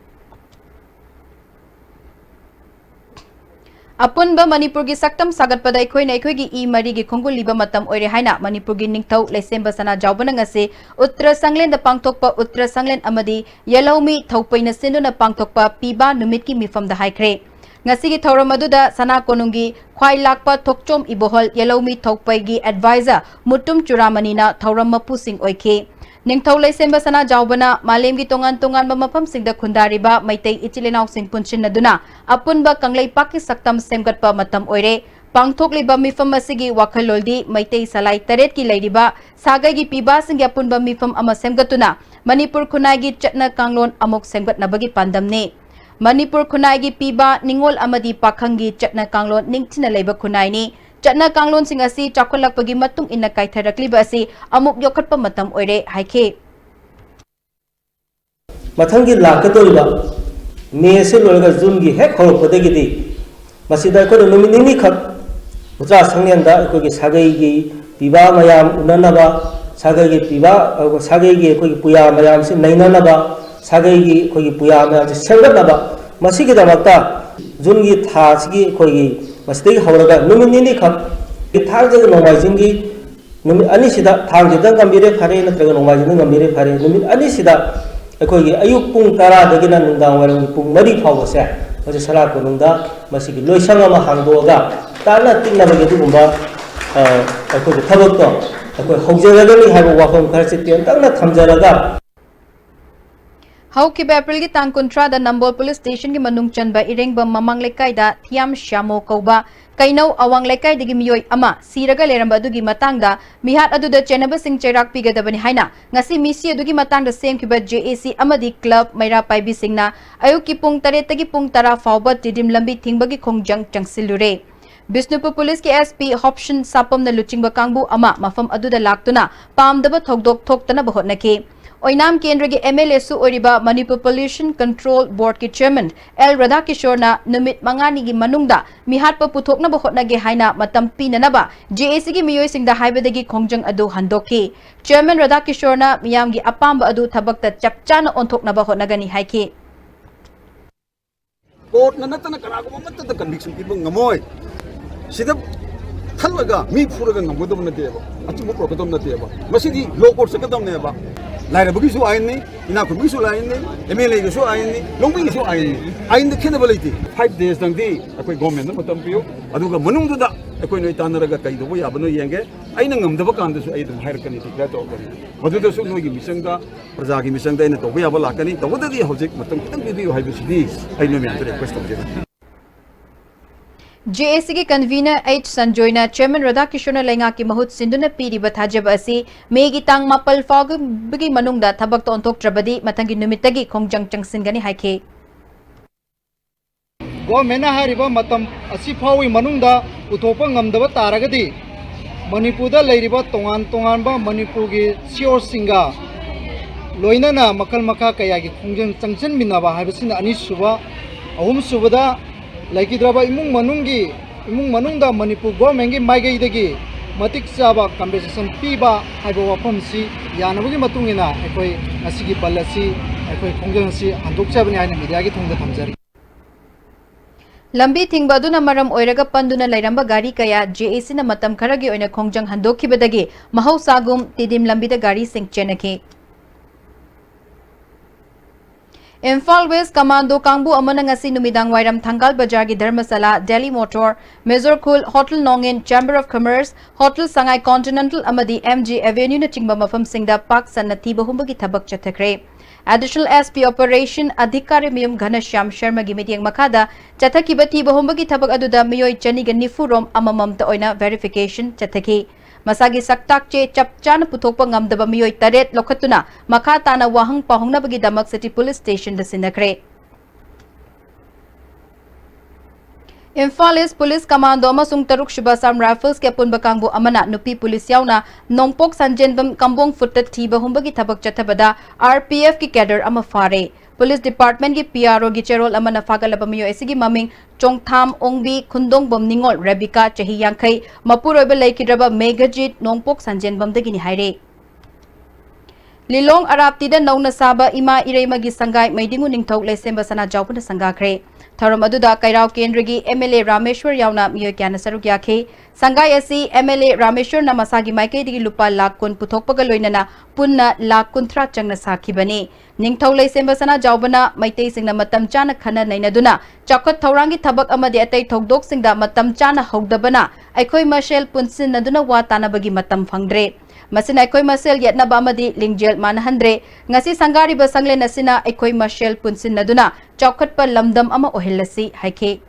S1: Apunba Manipur gi saktam sagat pada ekhoi na ekhoi gi I mari gi khongul liba matam oire haina Manipur gi ningthau leisemba sana jawbana ngase Uttra Sanglen da pangthokpa Uttra Sanglen amadi Yellomi thaupaina sinduna pangthokpa piba numit ki mifam da haikre ngasi gi thoram aduda sana konungi khwai lakpa thokchom ibohol Yellomi thaupai gi advisor Mutum Churamani na thoram mapu sing oike Ningthau leisemba sana jawbana malem gi tongan tongan ba mafam singda khundariba maitai ichilenau sing punchin naduna apunba kanglei paki saktam semgatpa matam oire pangthokliba mifam asigi wakhaloldi maitai salai taret ki leiriba sagai gi piba sing apunba mifam ama semgatuna Manipur khunai gi chatna kanglon amok semgatnabagi pandamne Manipur khunai gi piba ningol amadi pakhangi chatna kanglon ningthina leiba khunai ni Chatna kanglon sing asi chakolakpagi matung inna kaitharakliba asi amuk yokhatpa matam oire haike
S13: Mathangi lakadoriba me se lolaga June gi hek horokpadagi di masida ko nominini khak Uttra Sanglen da ko gi sagai gi piba mayam unanaba sagai gi piba sagai gi ko gi puya mayam se nainanaba sagai gi ko gi puya mayam se sengatnaba masigi da makta June gi tha sigi ko gi Masdagi hauraga numinini khak ithagjaga nomajingi numit ani sida thangjadang gambire phare natraga nomajingi gambire phare numit ani sida akogi ayuk pung 10 dagina nungdang warang pung 4 phawse mase sala konungda masigi loisang ama hangdoga tana tingnabagi dugumba akogi thabakto akoi hojjagani haiba wafam kharse tian tangna thamjaraga
S1: Haukiba April ki tang kontra da Nambol Police Station ki manung chanba irengba mamang lekai da Thiam Shamo Kauba Kainau awang lekai digi miyoi ama siraga leramba adugi matangda mihat aduda chenaba sing chairak pigadabani haina ngasi misi adugi matangda semkiba JAC amadi club maira paibi singna ayuki pung taretagi pung tara fauba tidim lambi thingbagi khongjang changsilure Bisnupur Police ki SP Hoption Sapam na luchingba kangbu ama mafam aduda laktuna pamdaba thokdok thoktana bahotnaki Oinam Kendra ki MLA su oriba Manipur Pollution Control Board ki Chairman L Radhakishore na numit mangani gi manungda mihat pa puthok na bahot na ge haina matam pinanaba JAC ki miyoi singda haibadagi khongjang adu handoki Chairman Radhakishore na miyam gi apamba adu thabakta chapchana onthok na bahot nagani haiki
S4: Court na natana kanago mamata da conviction pibo ngamoy sida thalaga mi phuraga ngagodom na deba achu mo kodom na deba masidi law court sa kadam ne ba Laira bagi su ayin ni, ina ko bagi su ayin ni, MLA ko su ayin ni, longbi ko su ayin ni. Ayin da credibility. 5 days lang di, ako'y government na matampiyo. Aduga manung duda, ako'y no itanaraga kayo do ya bano yenge. Ay nang ngamdaba kanda su ay dum hire kani tikla to kani. Maduda su no gi misangda, praja gi misangda ina to ya bala kani. Tawada di hojik matam kitang video hay bisidi. Ay no mi antre request to dira.
S1: JAC ki convener H Sanjoyna Chairman Radhakishore Lenga ki mahut sinduna piri bathajab asi megi tang mapal fog bigi manungda thabak to ontok trabadi matangi numitagi khongjang changsingani haike
S8: Government hariba matam asi phawi manungda uthopa ngamdaba taragadi Manipurda leiriba tongan ba Manipur gi sior singa loinana makal makha kaya gi khongjang changchen minaba habisina ani suba ahum subada Laikidraba imung manungda Manipur government gi maigai dagi matik saba compensation piba haiba wafam si yanabugi matungina ekoi asigi balasi ekoi khongjang si handok chabani haina media gi thongda thamjari
S1: Lambi thingba aduna maram oiraga panduna lairamba gari kaya JAC na matam kharagi oina khongjang handokhibadagi mahausagum tidim lambida gari sing chenaki Imphal West Commando Kangbu amana ngasi numidang wairam Thangal Bajar gi Dharmasala Delhi Motor Major Khul Hotel Nongin Chamber of Commerce Hotel Sangai Continental amadi MG Avenue na chingba mafam singda pak sanati bahumba gi thabak chathakre Additional SP Operation Adhikari Miyum Ghanashyam Sharma gi meeting makada chathakiba ti bahumba gi thabak aduda miyoi chani ga nifurom amamam ta oina verification chathaki Masagi saktak che chapchan puthokpa ngamdaba miyoi taret lokhatuna makha tana wahang pahongna bagi damak city police station da sinakre Imphal East Police Commando amasung taruk Shubasam Rifles ke pun bakangbu amana nupi police yauna nongpok sanjenbam kambong futat thiba humbagi thabak chathabada RPF ki cadre ama fare Police Department ki PRO gi cherol amana fagalaba miyo esigi maming Chongtham Ongbi Khundong bom ningol Rebecca chahi yangkhai mapuroiba laikidraba Megajit nongpok sanjenbam dagini haire Lilong Araptida Nauna Saba Ima Ireimagi Sangai Maidingu Ningthok Lesemba Sana Jaupana Sangakre Tharam aduda Kairao Kendragi MLA Rameshwar yauna miyo kyana saruk yakhe Sangai asi MLA Rameshwar na masagi maike digi lupa lakh kun puthokpaga loinana punna lakh kunthra changna sakhibani Ningthok Lesemba Sana Jaupana Maitei singna matam chana khana nainaduna Chakhot Thaurangi thabak amadi atai thokdok singda matam chana hogdabana Aikhoi Marshal punsin naduna wa tanabagi matam phangdre Masina Aikoi Marshal yatna bamadi lingjel manahandre ngasi sangari ba sangle nasina Aikoi Marshal punsin naduna chawkhat pa lamdam ama ohellasi haike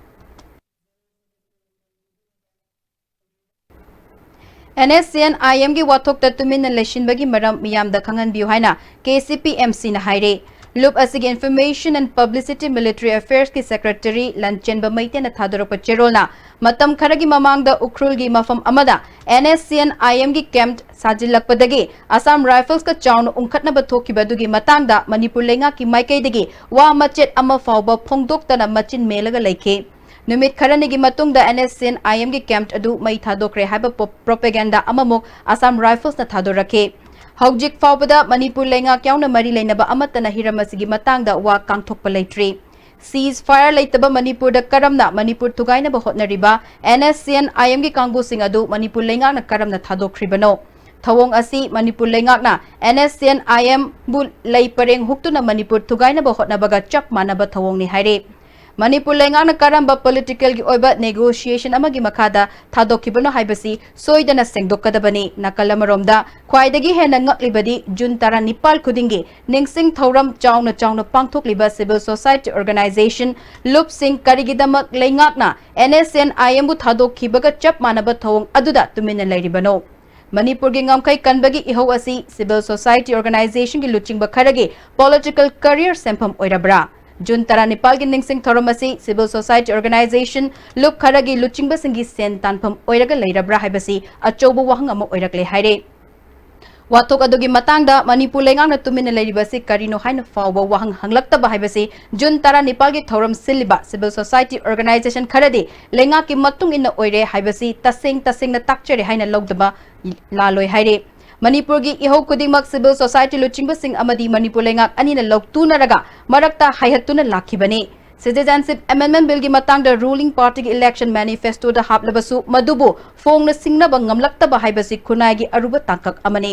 S1: NSCN IM gi wathok tatumin leshin bagi maram miyam da khangan biu haina KCPMC na haire Loop asig Information and Publicity Military Affairs ki Secretary Lanchen Bamaite na thadorok cherolna matam kharagi mamang da ukrul gi mafam amada NSCN IM gi camp sajilakpadagi Assam Rifles ka chaun ungkhatna bathoki badugi matang da Manipur lenga ki maikai dagi wa machet ama fawba phongdok tana machin melaga laike Numit kharanigi matung da NSCN IM gi camp adu mai thadokre haiba propaganda amamok Assam Rifles na thadorake Haujik Fawbada Manipur lenga kyauna mari leinaba amatana hiramasigi matangda wa kangthokpa leitri Ceasefire leitaba Manipur da karamna Manipur tugaina ba hotnariba NSCN IM gi kangbu sing adu Manipur lenga na karamna thadokhribano Thawong asi Manipur lenga na NSCN IM bu lei pareng huktuna Manipur tugaina ba hotnabaga chap manaba thawong ni haire Manipur lengana karamba political gi oiba negotiation amagi makada thadokibano haibasi soidana sengdokadabani nakalamaromda khwaidagi hena ngaklibadi June 19 khudingi ningsing thoram chauna pangthokliba civil society organization loop sing karigidamak lengakna NSN IMU thadokhibaga chap manaba thong aduda tumina lairibano Manipur gi ngamkai kanbagi ihau asi civil society organization gi luchingba kharagi political career sempam oirabra June 19 gi ningsing thoramasi civil society organization look kharagi luchingba singi sen tanpham oiraga leirabra haibasi achobu wahang ama oirakle haire Wathok adugi matangda Manipur lengang na tumina leiribasi karino haina fawba wahang hanglaktaba haibasi June 19 gi thoram siliba civil society organization kharadi lenga ki matung inna oire haibasi tasing na takchere haina logdaba laloi haire Manipur gi ihau kudingmak civil society luchingba sing amadi Manipur lengak anina logtuna raga marakta haihatuna lakhibani Citizenship Amendment Bill gi matangda ruling party gi election manifesto da haplabasu madubu fongna singnaba ngamlaktaba haibasi khunai gi aruba tangkak amani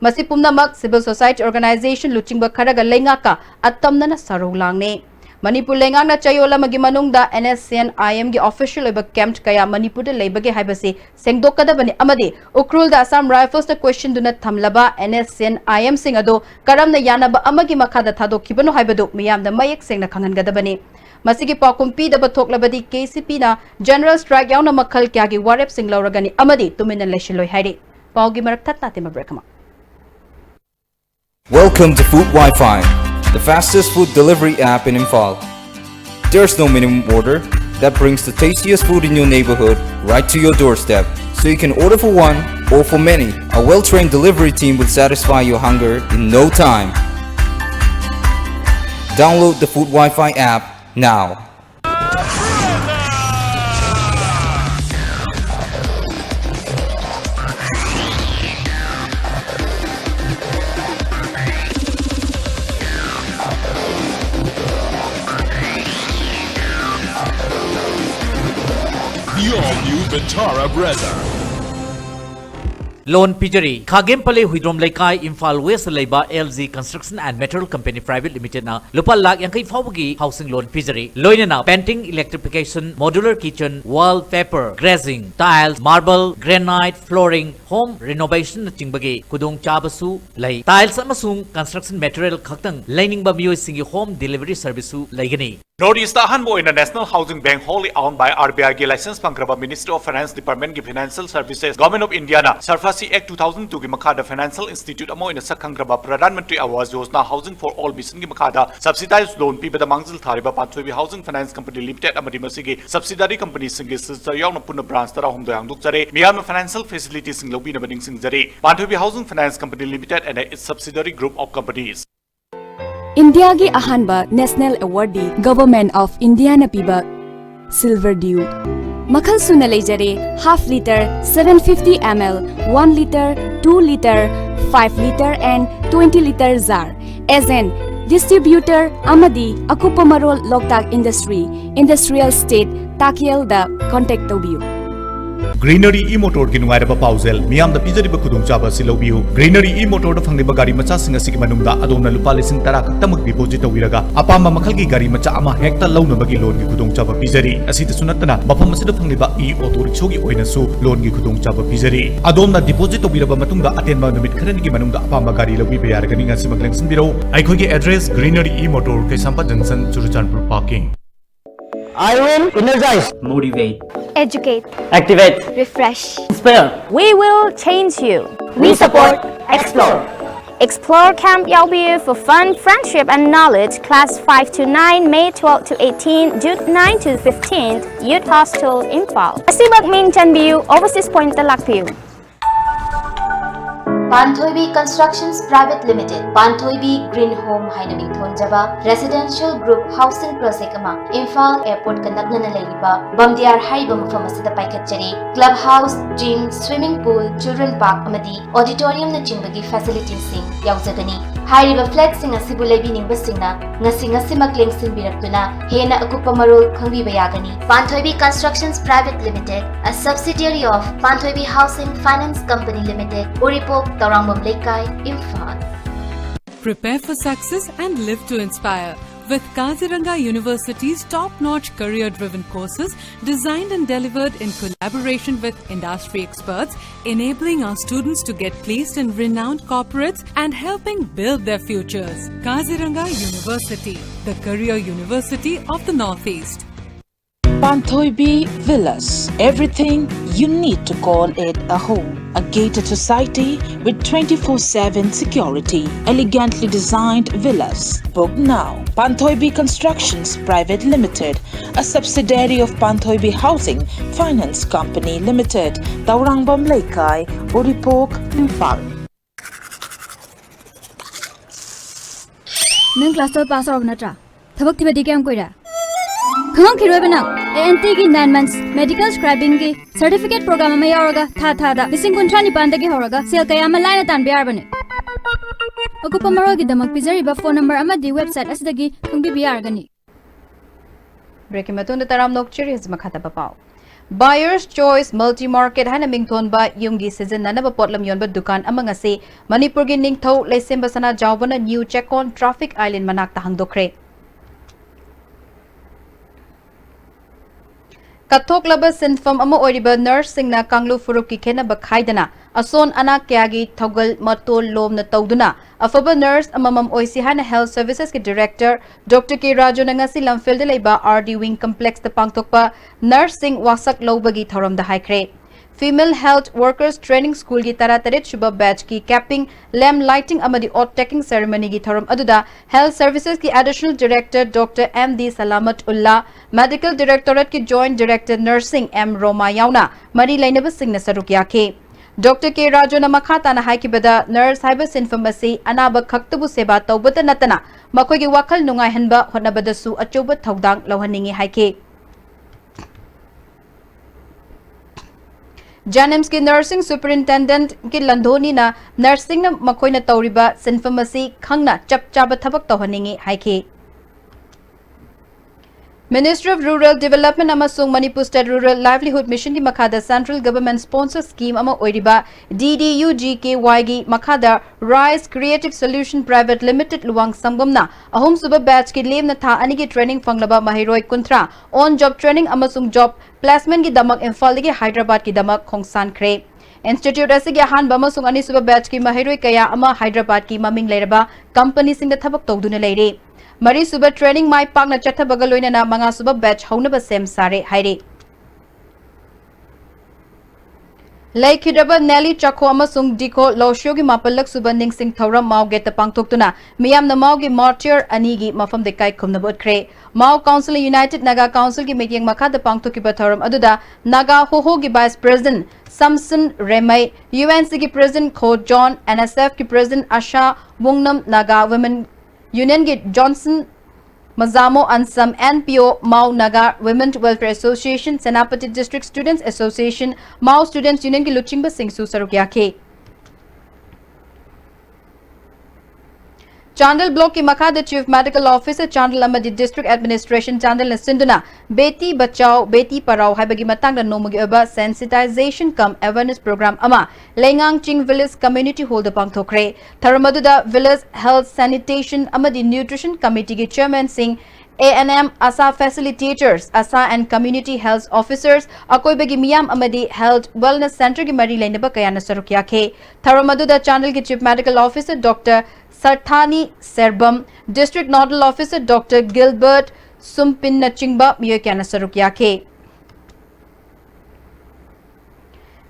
S1: Masi pumnamak civil society organization luchingba kharaga lengaka atamnana sarolangni Manipur lengangna chayola magi manungda NSN IM gi official eba camp kaya Manipur de leibage haibasi sengdokadabani amadi ukrul da Assam Rifles na question duna thamlaba NSN IM sing ado karamna yanaba amagi makhada thadokibano haibadu miyamda mayek sengna khangangadabani Masigi pakumpi daba thoklabadi KCP na general strike yauna makhal kyagi warep sing lauragani amadi tumina leshiloi hairi paugi marak thatna tema brekama
S14: Welcome to Food Wi-Fi, the fastest food delivery app in Imphal. There's no minimum order that brings the tastiest food in your neighborhood right to your doorstep, so you can order for one or for many. A well-trained delivery team will satisfy your hunger in no time. Download the Food Wi-Fi app now.
S15: The all-new Vitara Brezza.
S16: Loan Pijari, Khagempale Huidrom Laikai, Imphal West Laiba, LZ Construction and Material Company Private Limited na Lupa Lak Yankai Fawagi Housing Loan Pijari. Loina na painting, electrification, modular kitchen, wallpaper, grazing, tiles, marble, granite, flooring, home renovation na Chingbagi, Kudong Chabasu, Lay. Tiles amasung construction material khaktang lining ba miyoi singi home delivery service su laigani.
S15: Northeast Ahanbo in the National Housing Bank wholly owned by RBI ki license pangkraba Ministry of Finance Department ki Financial Services Government of India na Sarfasi Act 2002 ki makada Financial Institute amo in sakhangraba Pradhan Mantri Awas Yojana Housing for All mission ki makada subsidized loan pibada mangzil thariba Panthoibi Housing Finance Company Limited amadi masigi subsidiary company singi sister yauna punna branch tara hum doyang dukjare miyam financial facilities sing lobi na baning sing jare Panthoibi Housing Finance Company Limited and its subsidiary group of companies
S17: India gi ahanba National Awardee Government of India na piba Silver Dew Makhal suna leijare half liter 750 ml 1 liter 2 liter 5 liter and 20 liter jar as an distributor amadi akupa marol Loktak Industry Industrial State Takiel da contact tobiu
S15: Greenery e-motor ki nungairaba pausel miyam da pijariba khudongchaba silobiu Greenery e-motor da phangriba gari macha singa sigi manungda adomna lupa lesing 10 khaktamak deposit tawiraga apamba makhal gi gari macha ama hekta launa bagi loan gi khudongchaba pijari asita sunatana mafam asida phangriba e-auto rickshaw gi oina su loan gi khudongchaba pijari adomna deposit tawiraba matungda atenba numit kharani gi manungda apamba gari lobi bayargani ngasi maklengsin biro aikho gi address Greenery e-motor Kaisampa Junction Churuchanpur parking
S18: I will energize,
S19: motivate,
S18: educate,
S19: activate,
S18: refresh,
S19: inspire.
S18: We will change you.
S19: We support Explore.
S18: Explore Camp Yalbiu for fun, friendship and knowledge. Class 5 to 9, May 12 to 18, June 9 to 15th, Youth Hostel, Imphal. Asibak Min Chanbiu, Overseas Point Talakpiu.
S20: Panthoibi Constructions Private Limited, Panthoibi Green Home Hainaming Thonjaba, Residential Group Housing Project Ama, Imphal Airport Kanakna Laiba, Bamdiar Haiba Mufamasida Paikachari, Clubhouse, Gym, Swimming Pool, Children Park Amadi, Auditorium na Chimbagi Facilities Sing, Yauzagani. Hairiba flat sing asibu lebining basingna, ngasi makling sin biraktuna, hena akupa marul khangbi bayagani. Panthoibi Constructions Private Limited, a subsidiary of Panthoibi Housing Finance Company Limited, Uripok, Taurangmam Lekai, Imphal.
S21: Prepare for success and live to inspire. with Kaziranga University's top-notch career-driven courses designed and delivered in collaboration with industry experts, enabling our students to get placed in renowned corporates and helping build their futures. Kaziranga University, the career university of the Northeast.
S22: Panthoibi Villas, everything you need to call it a home. A gated society with 24/7 security. Elegantly designed villas. Book now. Panthoibi Constructions Private Limited, a subsidiary of Panthoibi Housing Finance Company Limited, Taurangbam Laikai, Uripok, Imphal.
S23: Nang class 12 pass out natra. Thabak tiba di kaya koira. Khang khiroi banang. ANT ki 9 months medical scribing ki certificate program ma yauraga tha da lising kunthani panda ki horaga sel kaya ma line tan biar bane. Akupa maro ki damak pizari ba phone number ama di website asidagi khungbi biar gani.
S1: Breaking matunda taram nok chiri hizma khata papao. Buyer's Choice Multi-Market hana mingthon ba yumgi season nana ba potlam yon ba dukan amang ase Manipur gi ningthau leisem basana jawbana new check on traffic island manak ta hangdokre. Kathok laba sinfam ama oiriba nurse singna kanglu furup ki khena ba khaidana ason ana kyagi thogal matol lom na tawduna afaba nurse amamam oisi hana health services ki director Dr. K Raju na ngasi lamfil de leiba RD wing complex ta pangthokpa nursing wasak lobagi thoram da haikre Female Health Workers Training School ki tarataret shuba batch ki capping lamp lighting amadi oath taking ceremony ki thoram aduda Health Services ki additional director Dr. MD Salamat Ullah Medical Directorate ki joint director Nursing M Roma Yauna mari lainaba singna saruk yakhe Dr. K Raju na makhata na haikibada nurse haiba sinfamasi anaba khaktabu seba tawbata natana makoi ki wakhal nungai hanba hotnabada su achoba thaudang lawhaningi haike Janems ki nursing superintendent ki landhoni na nursing na makoi na tauriba sinfamasi khangna chap chaba thabak tawhaningi haike Ministry of Rural Development amasung Manipur State Rural Livelihood Mission ki makhada Central Government Sponsor Scheme ama oiriba DDUGKY gi makhada Rise Creative Solution Private Limited luwang samgamna ahum suba batch ki lemna tha ani ki training fanglaba mahiroi kuntra on job training amasung job placement ki damak Imphal gi Hyderabad ki damak khongsan kre Institute asigi han bamasung ani suba batch ki mahiroi kaya ama Hyderabad ki maming leiraba company sing da thabak tawduna leire Mari suba training mai pak na chatha bagaloina na manga suba batch hauna ba sem sare haire Laikhidaba Nelly Chakho amasung Diko Losho gi mapalak suba ningsing thauram mau get ta pangthoktuna miyam na mau gi martyr ani gi mafam de kai khumna bot kre Mau Council United Naga Council ki meeting makha da pangthoki ba thauram aduda Naga Hoho gi Vice President Samson Remai UNC ki President Kho John NSF ki President Asha Wongnam Naga Women Union Gate Johnson Mazamo Ansam NPO Mau Naga Women Welfare Association Senapati District Students Association Mau Students Union ki Luchingba Singh Su Sarukyake Chandal Block ki Makhada Chief Medical Officer Chandal Amadi District Administration Chandal Sinduna Beti Bachao Beti Parao haibagi matang da nomugi oba sensitization cum awareness program ama Lengang Ching Village Community Hall da pangthokre Tharamaduda Village Health Sanitation Amadi Nutrition Committee ki Chairman Singh ANM ASA facilitators ASA and community health officers akoi bagi miyam amadi health wellness center ki mari lainaba kayana sarukyake Tharamaduda Chandal ki Chief Medical Officer Dr. Sarthani Serbam District Nodal Officer Dr. Gilbert Sumpin Nachingba miyokyana sarukyake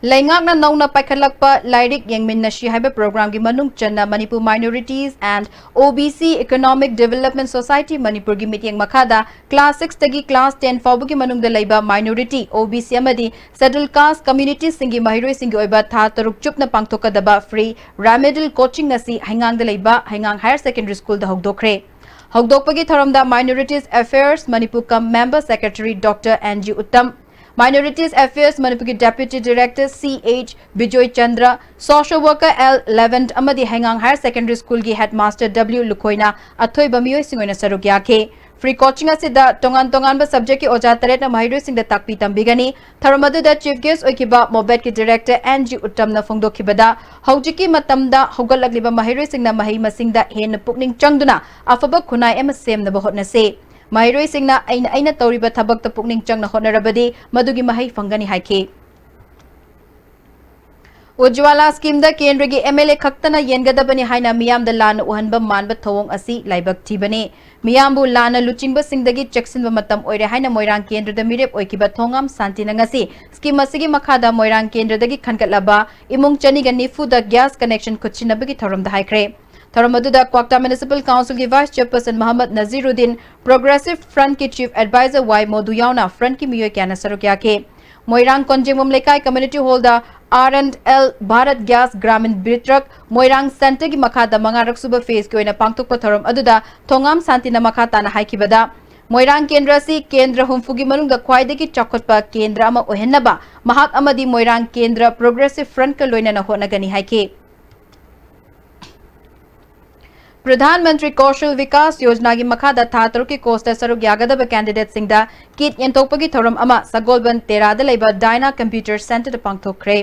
S1: Laingak na nauna paikhalakpa Lairik Yangmin Nashi haiba program gi manung channa Manipur Minorities and OBC Economic Development Society Manipur gi meeting makhada class 6 tagi class 10 fawbu gi manung da leiba minority OBC amadi scheduled caste communities singi mahiroi singi oiba tha taruk chupna pangthokadaba free remedial coaching nasi haingang da leiba haingang higher secondary school da hogdokre Hogdokpagi tharamda Minorities Affairs Manipur Member Secretary Dr. Angie Uttam Minorities Affairs Manipuri Deputy Director C.H. Bijoy Chandra, Social Worker L. Levent amadi Hengang Higher Secondary School ki Headmaster W. Lukoina Athoi Bamioi Singoina Saruk Yake. Free coaching asida tongan ba subject ki oja taret na mahiroi sing da takpi tambigani tharamadu da chief guest oikiba Mobet ki director NG Uttam na phongdokhibada haujiki matamda hogalagliba mahiroi sing na mahi masing da hen pukning changduna afaba khunai em sem na bahot na se mahiroi sing na aina tawriba thabak ta pukning chang na honarabadi madugi mahi fangani haike Ujwala scheme da Kendra gi MLA khaktana yengadabani haina miyam da lana uhanba manba thawong asi laibak thibani miyambu lana luchinba singdagi cheksinba matam oire haina Moirang Kendra da mirep oikiba thongam santina ngasi scheme asigi makhada Moirang Kendra dagi khankatlaba imung chani ga nifu da gas connection kuchinabagi thoram da haikre Tharamadu Kwakta Municipal Council ki Vice Chairperson Muhammad Naziruddin Progressive Front ki Chief Advisor Y Modu Yauna Front ki miyo kyana sarukya ke Moirang Konjimum Lekai Community Holder R&L Bharat Gas Gramin Bitrak Moirang Center ki makhada mangarak suba phase ki oina pangtukpa thoram aduda thongam santina makhata na haikibada Moirang Kendra si Kendra humfugi manungda khwaidagi chakhotpa Kendra ama ohennaba mahak amadi Moirang Kendra Progressive Front ka loina na honagani haike प्रधानमंत्री कौशल विकास योजना की मखादा था तरुक की कोस्टर सरुक यागदब candidate सिंह kit यंतोपगी थोरम अमा सगोलबन तेराद लेब डायना कंप्यूटर सेंटर पांगथोखरे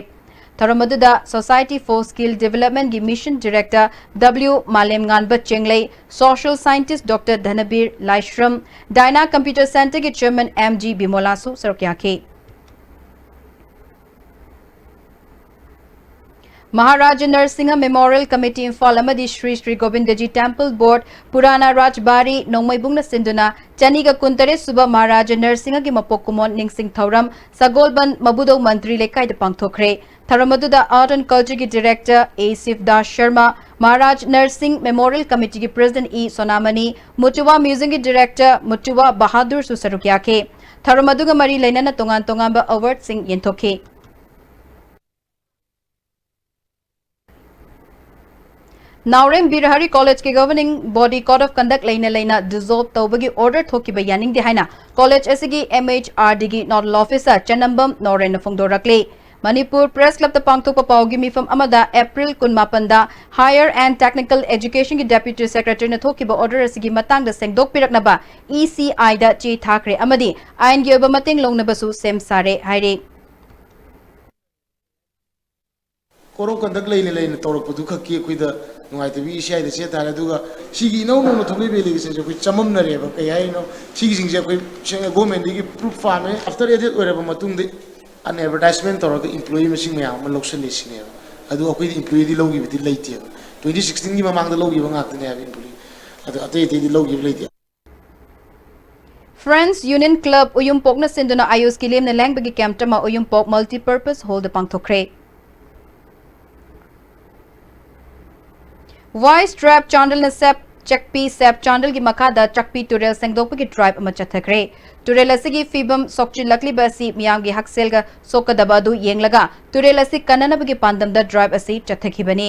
S1: थोरम अदुदा सोसाइटी फॉर स्किल डेवलपमेंट की मिशन डायरेक्टर W मालेमगानब चेंगले social scientist doctor Dhanbir Laishram Diana computer centre के चेयरमैन MG बिमोलासु सरुक याखे Maharaja Narsinga Memorial Committee Imphal amadi Shri Shri Govindaji Temple Board Purana Rajbari Nongmaibungna Sinduna Chaniga Kuntare Suba Maharaja Narsinga ki Mapokkumon Ningsing Thauram Sagolban Mabudo Mantri Lekai de Pangthokre Tharamadu Art and Culture ki Director Asif Das Sharma Maharaj Narsing Memorial Committee ki President E Sonamani Mutuwa Museum ki Director Mutuwa Bahadur Susarukyake Tharamadu Mari Lainana Tongan ba Award Sing Yentokhe Naurem Birhari College के governing body code of conduct लेना dissolve तौबगी order थोकी बयानिंग दिहाइना college ऐसी MHRD की nodal officer चनम्बम नौरेन फोंगदोरकले Manipur Press Club the Pangtuk Papaugi Mifam Amada April Kunmapanda Higher and Technical Education की Deputy Secretary ने थोकी ब order ऐसी Matang the सेंगदोक पिरकनबा ECI दा ची ठाकरे अमदी आयन की मतंग लोंग नबसु सेम सारे हायरे
S2: कोरो कंडक्ट लेने तौरपदु खक्की खुद नुंगाइतबी इसियाइ दे सेत हाले दुगा सिगी नो नो थोबे बेले से कोइ चमम नरेब कय हाइनो सिगी सिंग जे कोइ गवर्नमेंट दी प्रूफ फामे आफ्टर एडिट ओरेब मतुंग दे अन एडवर्टाइजमेंट तौर के एम्प्लॉई मसिंग में हम लोक्सन दिसिने अदु अखोइ एम्प्लॉई दी लोगी बिति लेते 2016 की ममांग द लोगी बंगातने है एम्प्लॉई अदु अते दी लोगी लेते
S1: Friends Union Club Uyumpok na sinduna ayus kilim na langbagi camtama Uyumpok multi-purpose hall the pangthokre Vice Trap Chandal na Sep Chakpi Sep Chandal ki makada Chakpi Turel Sengdokpa ki tribe ama chathakre Turel asigi fibam sokchi lakli basi miyam gi haksel ga soka dabadu yeng laga Turel asig kanana bagi pandam da tribe asi chathakibani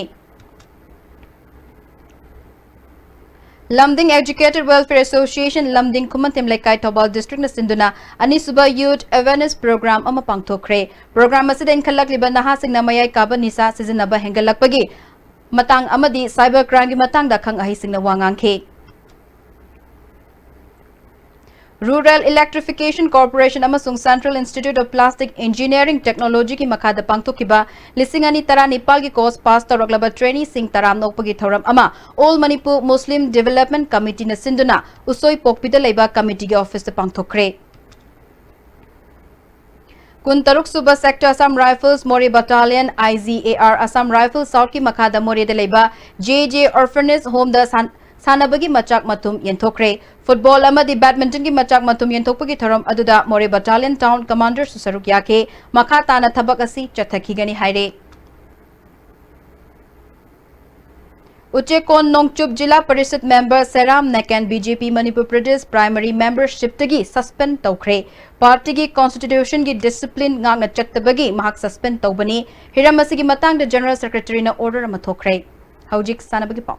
S1: Lamding Educated Welfare Association Lamding Kumantim Lekai Tobal District na sinduna Anisuba Youth Awareness Program ama pangthokre Program asida inkhalak liba nahasing na mayay kaba nisa sizinaba hengalakpagi Matang amadi cyber crime ki matang da khang ahising na wangangke Rural Electrification Corporation amasung Central Institute of Plastic Engineering Technology ki makhada pangthukiba lisingani tara Nepal ki course pass toroglaba trainee sing taram nokpagi thoram ama All Manipur Muslim Development Committee na sinduna usoi pokpida leiba committee ki office ta pangthokre Kuntaruk Suba Sector Assam Rifles Mori Battalion IZAR Assam Rifles South ki makhada Mori de leba JJ Orphanage Home da Sanabagi Machak Matum Yenthokre Football amadi Badminton ki Machak Matum Yenthokpagi thoram aduda Mori Battalion Town Commander Susaruk yake makha na thabak asi chathakigani haire Uchekon Nongchup Jilla Parishad Member Seram Nakan BJP Manipur Pradesh Primary Membership tagi suspend tawkhre Party ki Constitution ki Discipline ngakna chattabagi mahak suspend tawbani Hiram asigi matang da General Secretary na order ama thokre Haujik sanabagi pau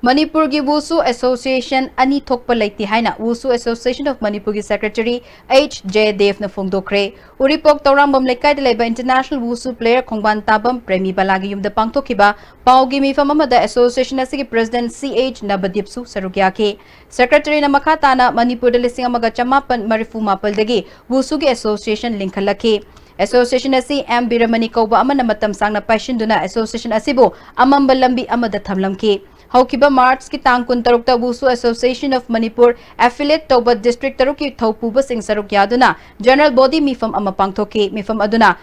S1: Manipur ki Wusu Association ani thokpa laiti haina Wusu Association of Manipur ki Secretary H.J. Dev na phongdokre uripok tawrambam lekai de leba international Wusu player Khongban Tabam Premi Balagi yumda pangthokiba paugi mifam amada association asigi president C.H. Nabadip su sarugya ke secretary na makhatana Manipur de lising amaga chamapan marifu mapal dagi Wusu ki association linkhalake Association asi M. Biramani kauba amana matam sangna paishinduna association asibo amamba lambi amada thamlamke Haukiba March ki tang kun tarukta Wusu Association of Manipur affiliate Toba district taruki thaupuba sing saruk yaduna general body mifam ama pangthoki mifam aduna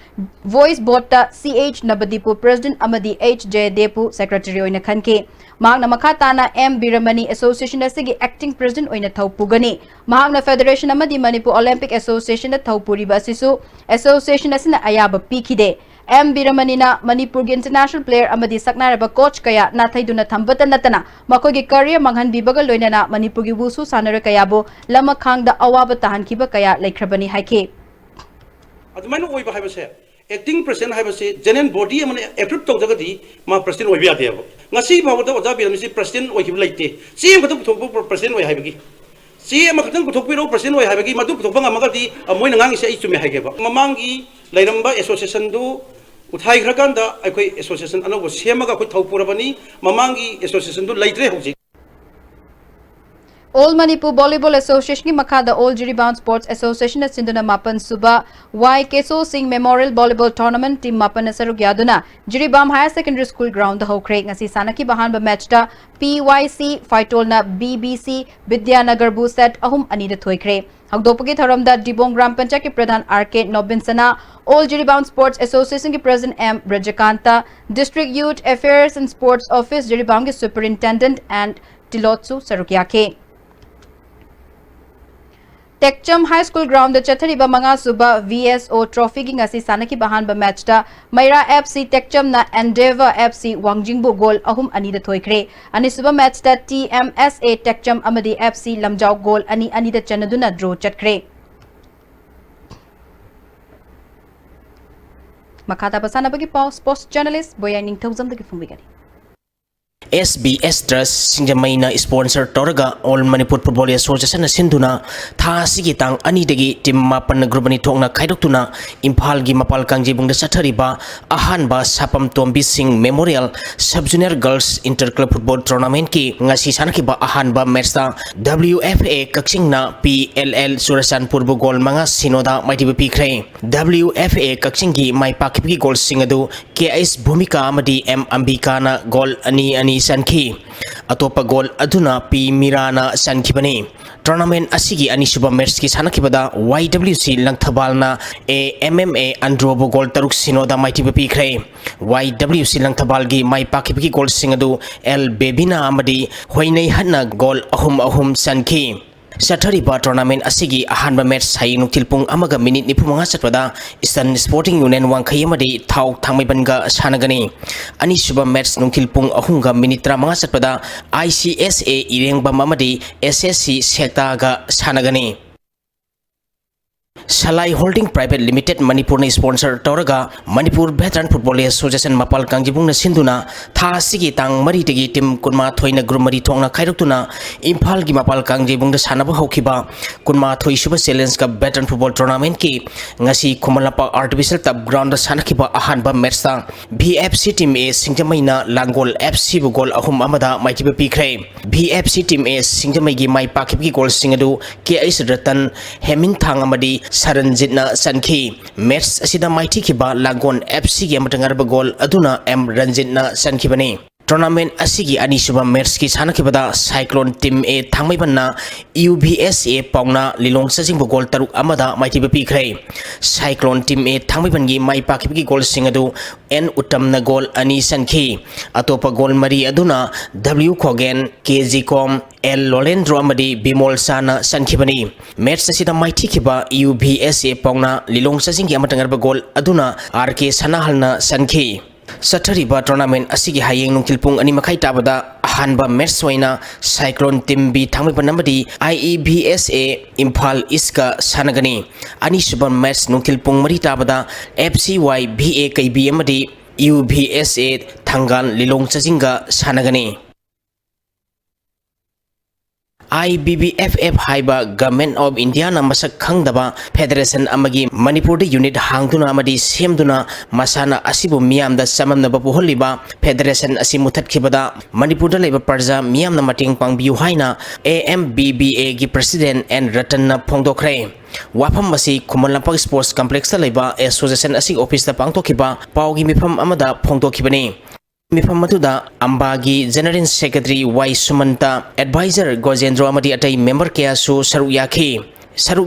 S1: voice botta CH Nabadipu president amadi H.J. Depu secretary oina khanke Mahakna makhatana M. Biramani Association asigi acting president oina thaupugani Mahakna Federation amadi Manipur Olympic Association na thaupuriba asisu association asina ayaba pikide M. Biramanina Manipur international player amadi saknaraba coach kaya nathaiduna thambata natana makogi career manghan bibaga loinana Manipur gi Wusu sanara kayabo lama khangda awaba tahankiba kaya laikhrabani haike
S3: adumana oiba haibase acting president haibase general body amane approve tawjagadi ma president oiba yadebo ngasi bawda oja biramisi president oikib laite cm khatu thokbo president oi haibagi cm khatu thokpiro president oi haibagi madu thokbanga magadi moina ngangi se ichume haigeba mamangi lairamba association du uthai khrakanda akhoi association anobo semaga khoi thopurabani mamangi association du laitre hauji
S1: All Manipur Volleyball Association ki makhada All Jiribam Sports Association at Sinduna Mapan Suba Y. Keso Singh Memorial Volleyball Tournament team Mapan Nasaruk Yaduna Jiribam Higher Secondary School ground the Hokre ngasi sanaki bahan ba match ta PYC Faitolna BBC Vidyanagar bu set ahum anida thoikre Hagdopagi Tharamda Dibong Gram Panchayat ki Pradhan R.K. Nobinsana All Jiribam Sports Association ki President M. Brajakanta District Youth Affairs and Sports Office Jiribam ki Superintendent and Tilotsu Sarukyake Techcham High School ground the Chathariba Manga Suba VSO Trophy ki ngasi sanaki bahan ba match ta Maira FC Techcham na Endeavour FC Wangjingbu goal ahum anida thoikre ani suba match ta TMSA Techcham amadi FC Lamjau goal ani anida chanaduna draw chatkre Makata pasana bagi pau sports journalist Boyang Ning Thauzam dagi fumbigani
S5: SBS Trust Singjamaina sponsor Toraga All Manipur Football Association Sinduna Tha Sigi Tang Ani Degi Tim Mapan Grubani Tongna Kaidoktuna Imphal Gi Mapal Kangjibung de Sathariba Ahanba Sapam Tombi Singh Memorial Sub Junior Girls Interclub Football Tournament ki ngasi sanakiba Ahanba match ta WFA Kaksingna PLL Surasan Purbu Gol Manga Sinoda Maitiba Pikre WFA Kaksingi Mai Pakipi Gol Singadu KS Bhumika Amadi M Ambika na Gol Ani Sanki Atopa Gol Aduna P Mirana Sankibani Tournament Asigi Anisuba Merski Sanakibada YWC Langtabalna MMA Androbo Gol Taruk Sinoda Maitiba Pikre YWC Langtabalgi Mai Pakipiki Gol Singadu El Bebina Amadi Hoinei Hanna Gol Ahum Sanki Sathariba tournament asigi ahanba match hai nuktilpung amaga minute nipumanga satpada Eastern Sporting Union Wangkhayamadi thau thangmaibanga sanagani ani suba match nuktilpung ahunga minute 30 satpada ICSA Irengbam amadi SSC Sekta ga sanagani Salai Holding Private Limited Manipur na sponsor Toraga Manipur Veteran Football Association Mapal Kangjibung na Sinduna Tha Sigi Tang Mari Tegi Tim Kunma Thoina Grumari Thongna Khairoktuna Imphal gi Mapal Kangjibung da Sanaba Hokiba Kunma Thoi Suba Challenge ka Veteran Football Tournament ki ngasi Khumalapa Artificial Turf Ground da sanakiba ahanba match ta VFC Team A Singjamaina Langol FC bu gol ahum amada maitiba pikre VFC Team A Singjamai gi mai pakipki gol singadu KS Ratan Hemin Thang amadi Saranjitna Sanki match asida maiti kiba Langon FC gi amatangarba gol aduna M Ranjitna Sanki bani Tournament asigi anisuba match ki sanakibada Cyclone Team A thangmaibanna UBSA pauna lilong sajing gol taruk amada maitiba pikre Cyclone Team A thangmaibangi mai pakipki gol singadu N Uttamna gol ani sanki atopa gol mari aduna W Kogen KG Com L Lolendro amadi Bimol Sana sankibani match asida maiti kiba UBSA pauna lilong sajing gi amatangarba gol aduna RK Sanahalna sanki Sathariba tournament asigi hayeng nungtilpung ani makai tabada ahanba match waina Cyclone Team B thangmaiban amadi IEBSA Imphal Iska sanagani ani suba match nungtilpung mari tabada FCY BA KB amadi UBSA Thangan Lilong Chajinga sanagani IBBFF haiba Government of India na masak khangdaba Federation amagi Manipur unit hangduna amadi semduna masana asibu miyam da samamna bapuholiba Federation asi muthatkibada Manipur da leba parja miyam na mating pangbiu haina AMBBA gi President and Ratan na phongdokre wafam masi Kumalampak Sports Complex da leba Association asi office da pangtokiba paugi mifam amada phongdokibani Mifam matuda ambagi General Secretary Y Sumanta Advisor Gojendro amadi atai member kaya su saruk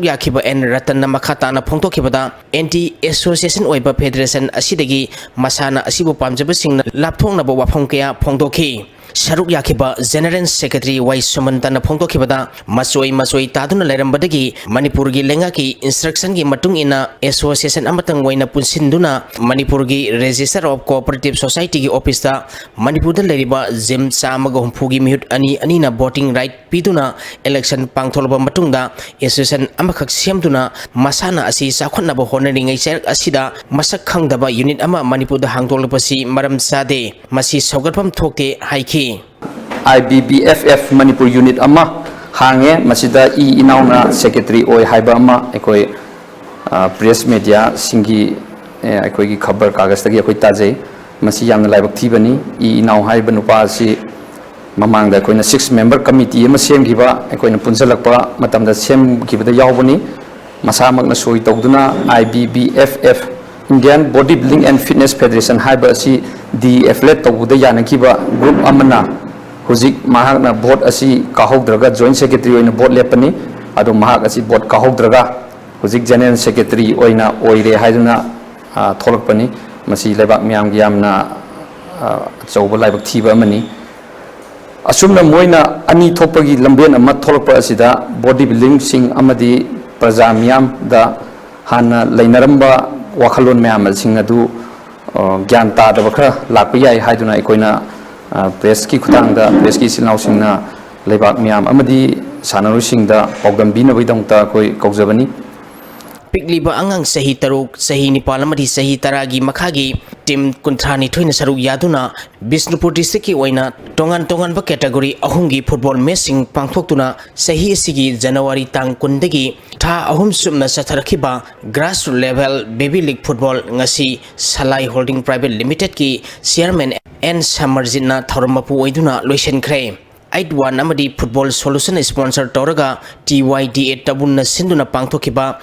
S5: yakhiba en Ratan na makata na phongtokibada anti association oiba federation asidagi masana asibu pamjaba singna lapthong na wafam kaya phongtoki saruk yakhiba General Secretary Y Sumanta na phongtokibada masoi taduna lerambadagi Manipur gi lenga ki instruction gi matung ina association amatang waina punsinduna Manipur gi Register of Cooperative Society gi office da Manipur da leriba jim samaga humpugi mihut ani na voting right piduna election pangtholba matungda association amakhak siamduna masana asi sakhonna ba honaringai cher asida masak khangdaba unit ama Manipur da hangtolpasi maram sade masi sogatpam thokte haiki
S6: IBBFF Manipur unit ama hange masida inauna secretary oi haiba ama ekoi press media singi ekoi gi khabar kagas tagi ekoi tajai masi yamna laibak thibani inau haiba nupa si mamang da ekoi na 6 member committee ama sem giba ekoi na punjalakpa matam da sem giba da yawbani masamak na soi tawduna IBBFF Indian Bodybuilding and Fitness Federation haiba si DFLET tawbuda yanakiba group amana huzik mahak na board asi kahogdraga joint secretary oina board lepani ado mahak asi board kahogdraga huzik general secretary oina oire haiduna tholakpani masi lebak miyam yamna chauba laibak thiba amani asumna moina ani thopagi lamben ama tholakpa asida bodybuilding sing amadi praja miyam da hana lainaramba wakhalon miyam sing adu gyan ta da bakra lakpa yai haiduna ikoina press ki khutang da press ki silnaw singna lebak miyam amadi sanaru singda pogambina bidongta koi kaujabani
S5: Pikliba angang sahi taruk sahi nipal amadi sahi taragi makhagi tim kuntrani thoina saruk yaduna Bisnupur district ki oina tongan ba category ahumgi football matching pangthoktuna sahi sigi January tang kundagi tha ahum sumna satharakhiba grassroots level baby league football ngasi Salai Holding Private Limited ki chairman N Samarjina thormapu oiduna loisenkhre 81 amadi football solution sponsor toraga TYD8 tabunna sinduna pangthokiba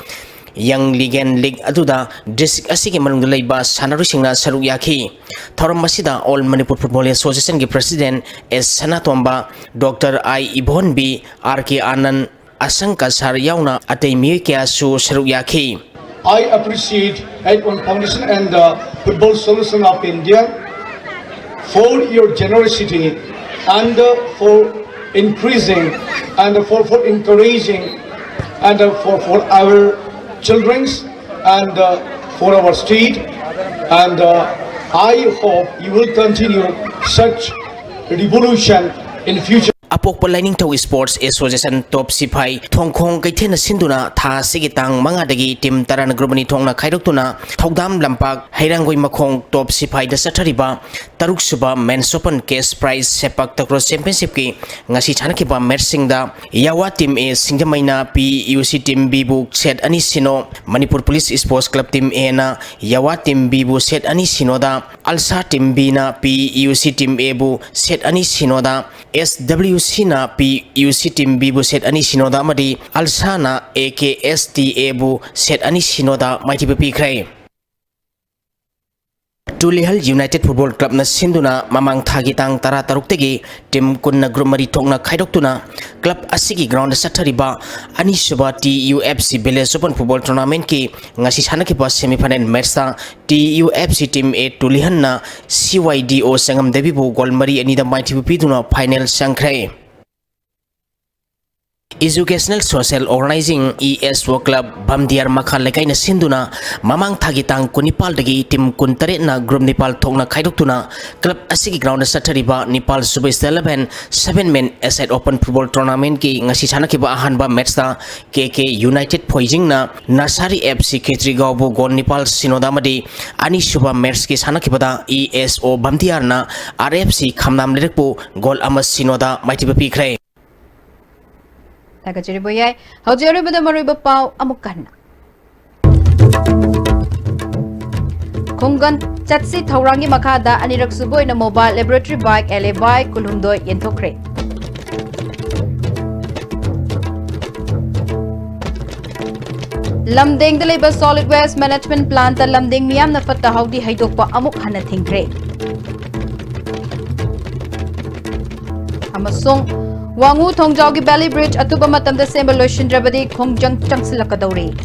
S5: Young League and League aduda district asigi manung leiba sanaru singna saruk yakhi thoram masida All Manipur Football Association gi president S Sanatomba Dr I Ibon B RK Anand Asanka Sar yauna atei mi kya su saruk yakhi
S8: I appreciate 81 Foundation and the Football Solution of India for your generosity and for increasing and for encouraging and for our children's and for our state, and I hope you will continue such revolution in future.
S5: Apok Lining Tow Sports Association Top Sipai Thongkhong Kaithena Sinduna Tha Sigi Tang Mangadagi Tim Tarana Grubani Thongna Khaidoktuna Thogdam Lampak Hairangoi Makhong Top Sipai da Sathariba Taruk Suba Men's Open Case Prize Sepak Takraw Championship ki ngasi thanakiba match singda Yawa Team A Singjamaina PUC Team B bu set ani sino Manipur Police Sports Club Team A na Yawa Team B bu set ani sino da Alsa Team B na PUC Team A bu set ani sino da SW Sina PUC Team B bu set ani sinoda amadi Alsana AKSTA bu set ani sinoda maiti pi krai Tulihal United Football Club na sinduna mamang thagi tang tara taruktegi tim kunna group mari thongna khaidoktuna club asigi ground sathariba ani suba TUFC Village Open Football Tournament ki ngasi sanakiba semi final match ta TUFC Team A Tulihan na CYDO sangam debi bu gol mari ani da maiti pi duna final sangkhrai Educational Social Organizing ESO Club Bamdiar Makhal Lekai na sinduna mamang thagitang kunipal dagi tim kuntare na group Nepal thongna khaidoktuna club asigi ground sathariba Nepal Subis 11 7-man aside open football tournament ki ngasi sanakiba ahanba match ta KK United Poijing na Nasari FC Ketrigaw bu gol Nepal sinodamadi ani suba match ki sanakibada ESO Bamdiar na RFC Khamnam lerekpu gol ama sinoda maitiba pikrai
S1: Tagachiri Boyai, Hojeri with the Mariba Pau, Amukana. Kungan Chatsi Taurangi Makada, Anirak Subo in a mobile laboratory bike, LA bike, Kulumdo, Yentokre. Lamding the Labor Solid Waste Management Plant, the Lamding Miam Nafata Haudi Haidopa Amuk Hana Thingre. Amasung Wangu Tongjaugi Valley Bridge, Atuba Matam the same Lotion Drabadi, Kongjang Changsilakadori.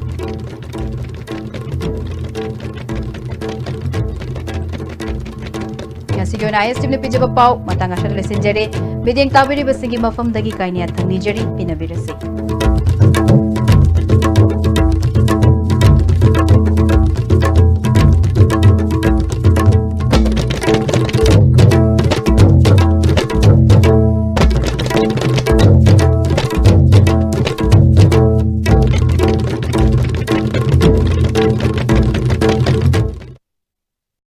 S1: Yasijo na IS Timni Pijaba Pau, Matanga Shal Lesenjere, Bidding Tabiri Basingi Mafam Dagi Kainia Tanijeri, Pinabirasi.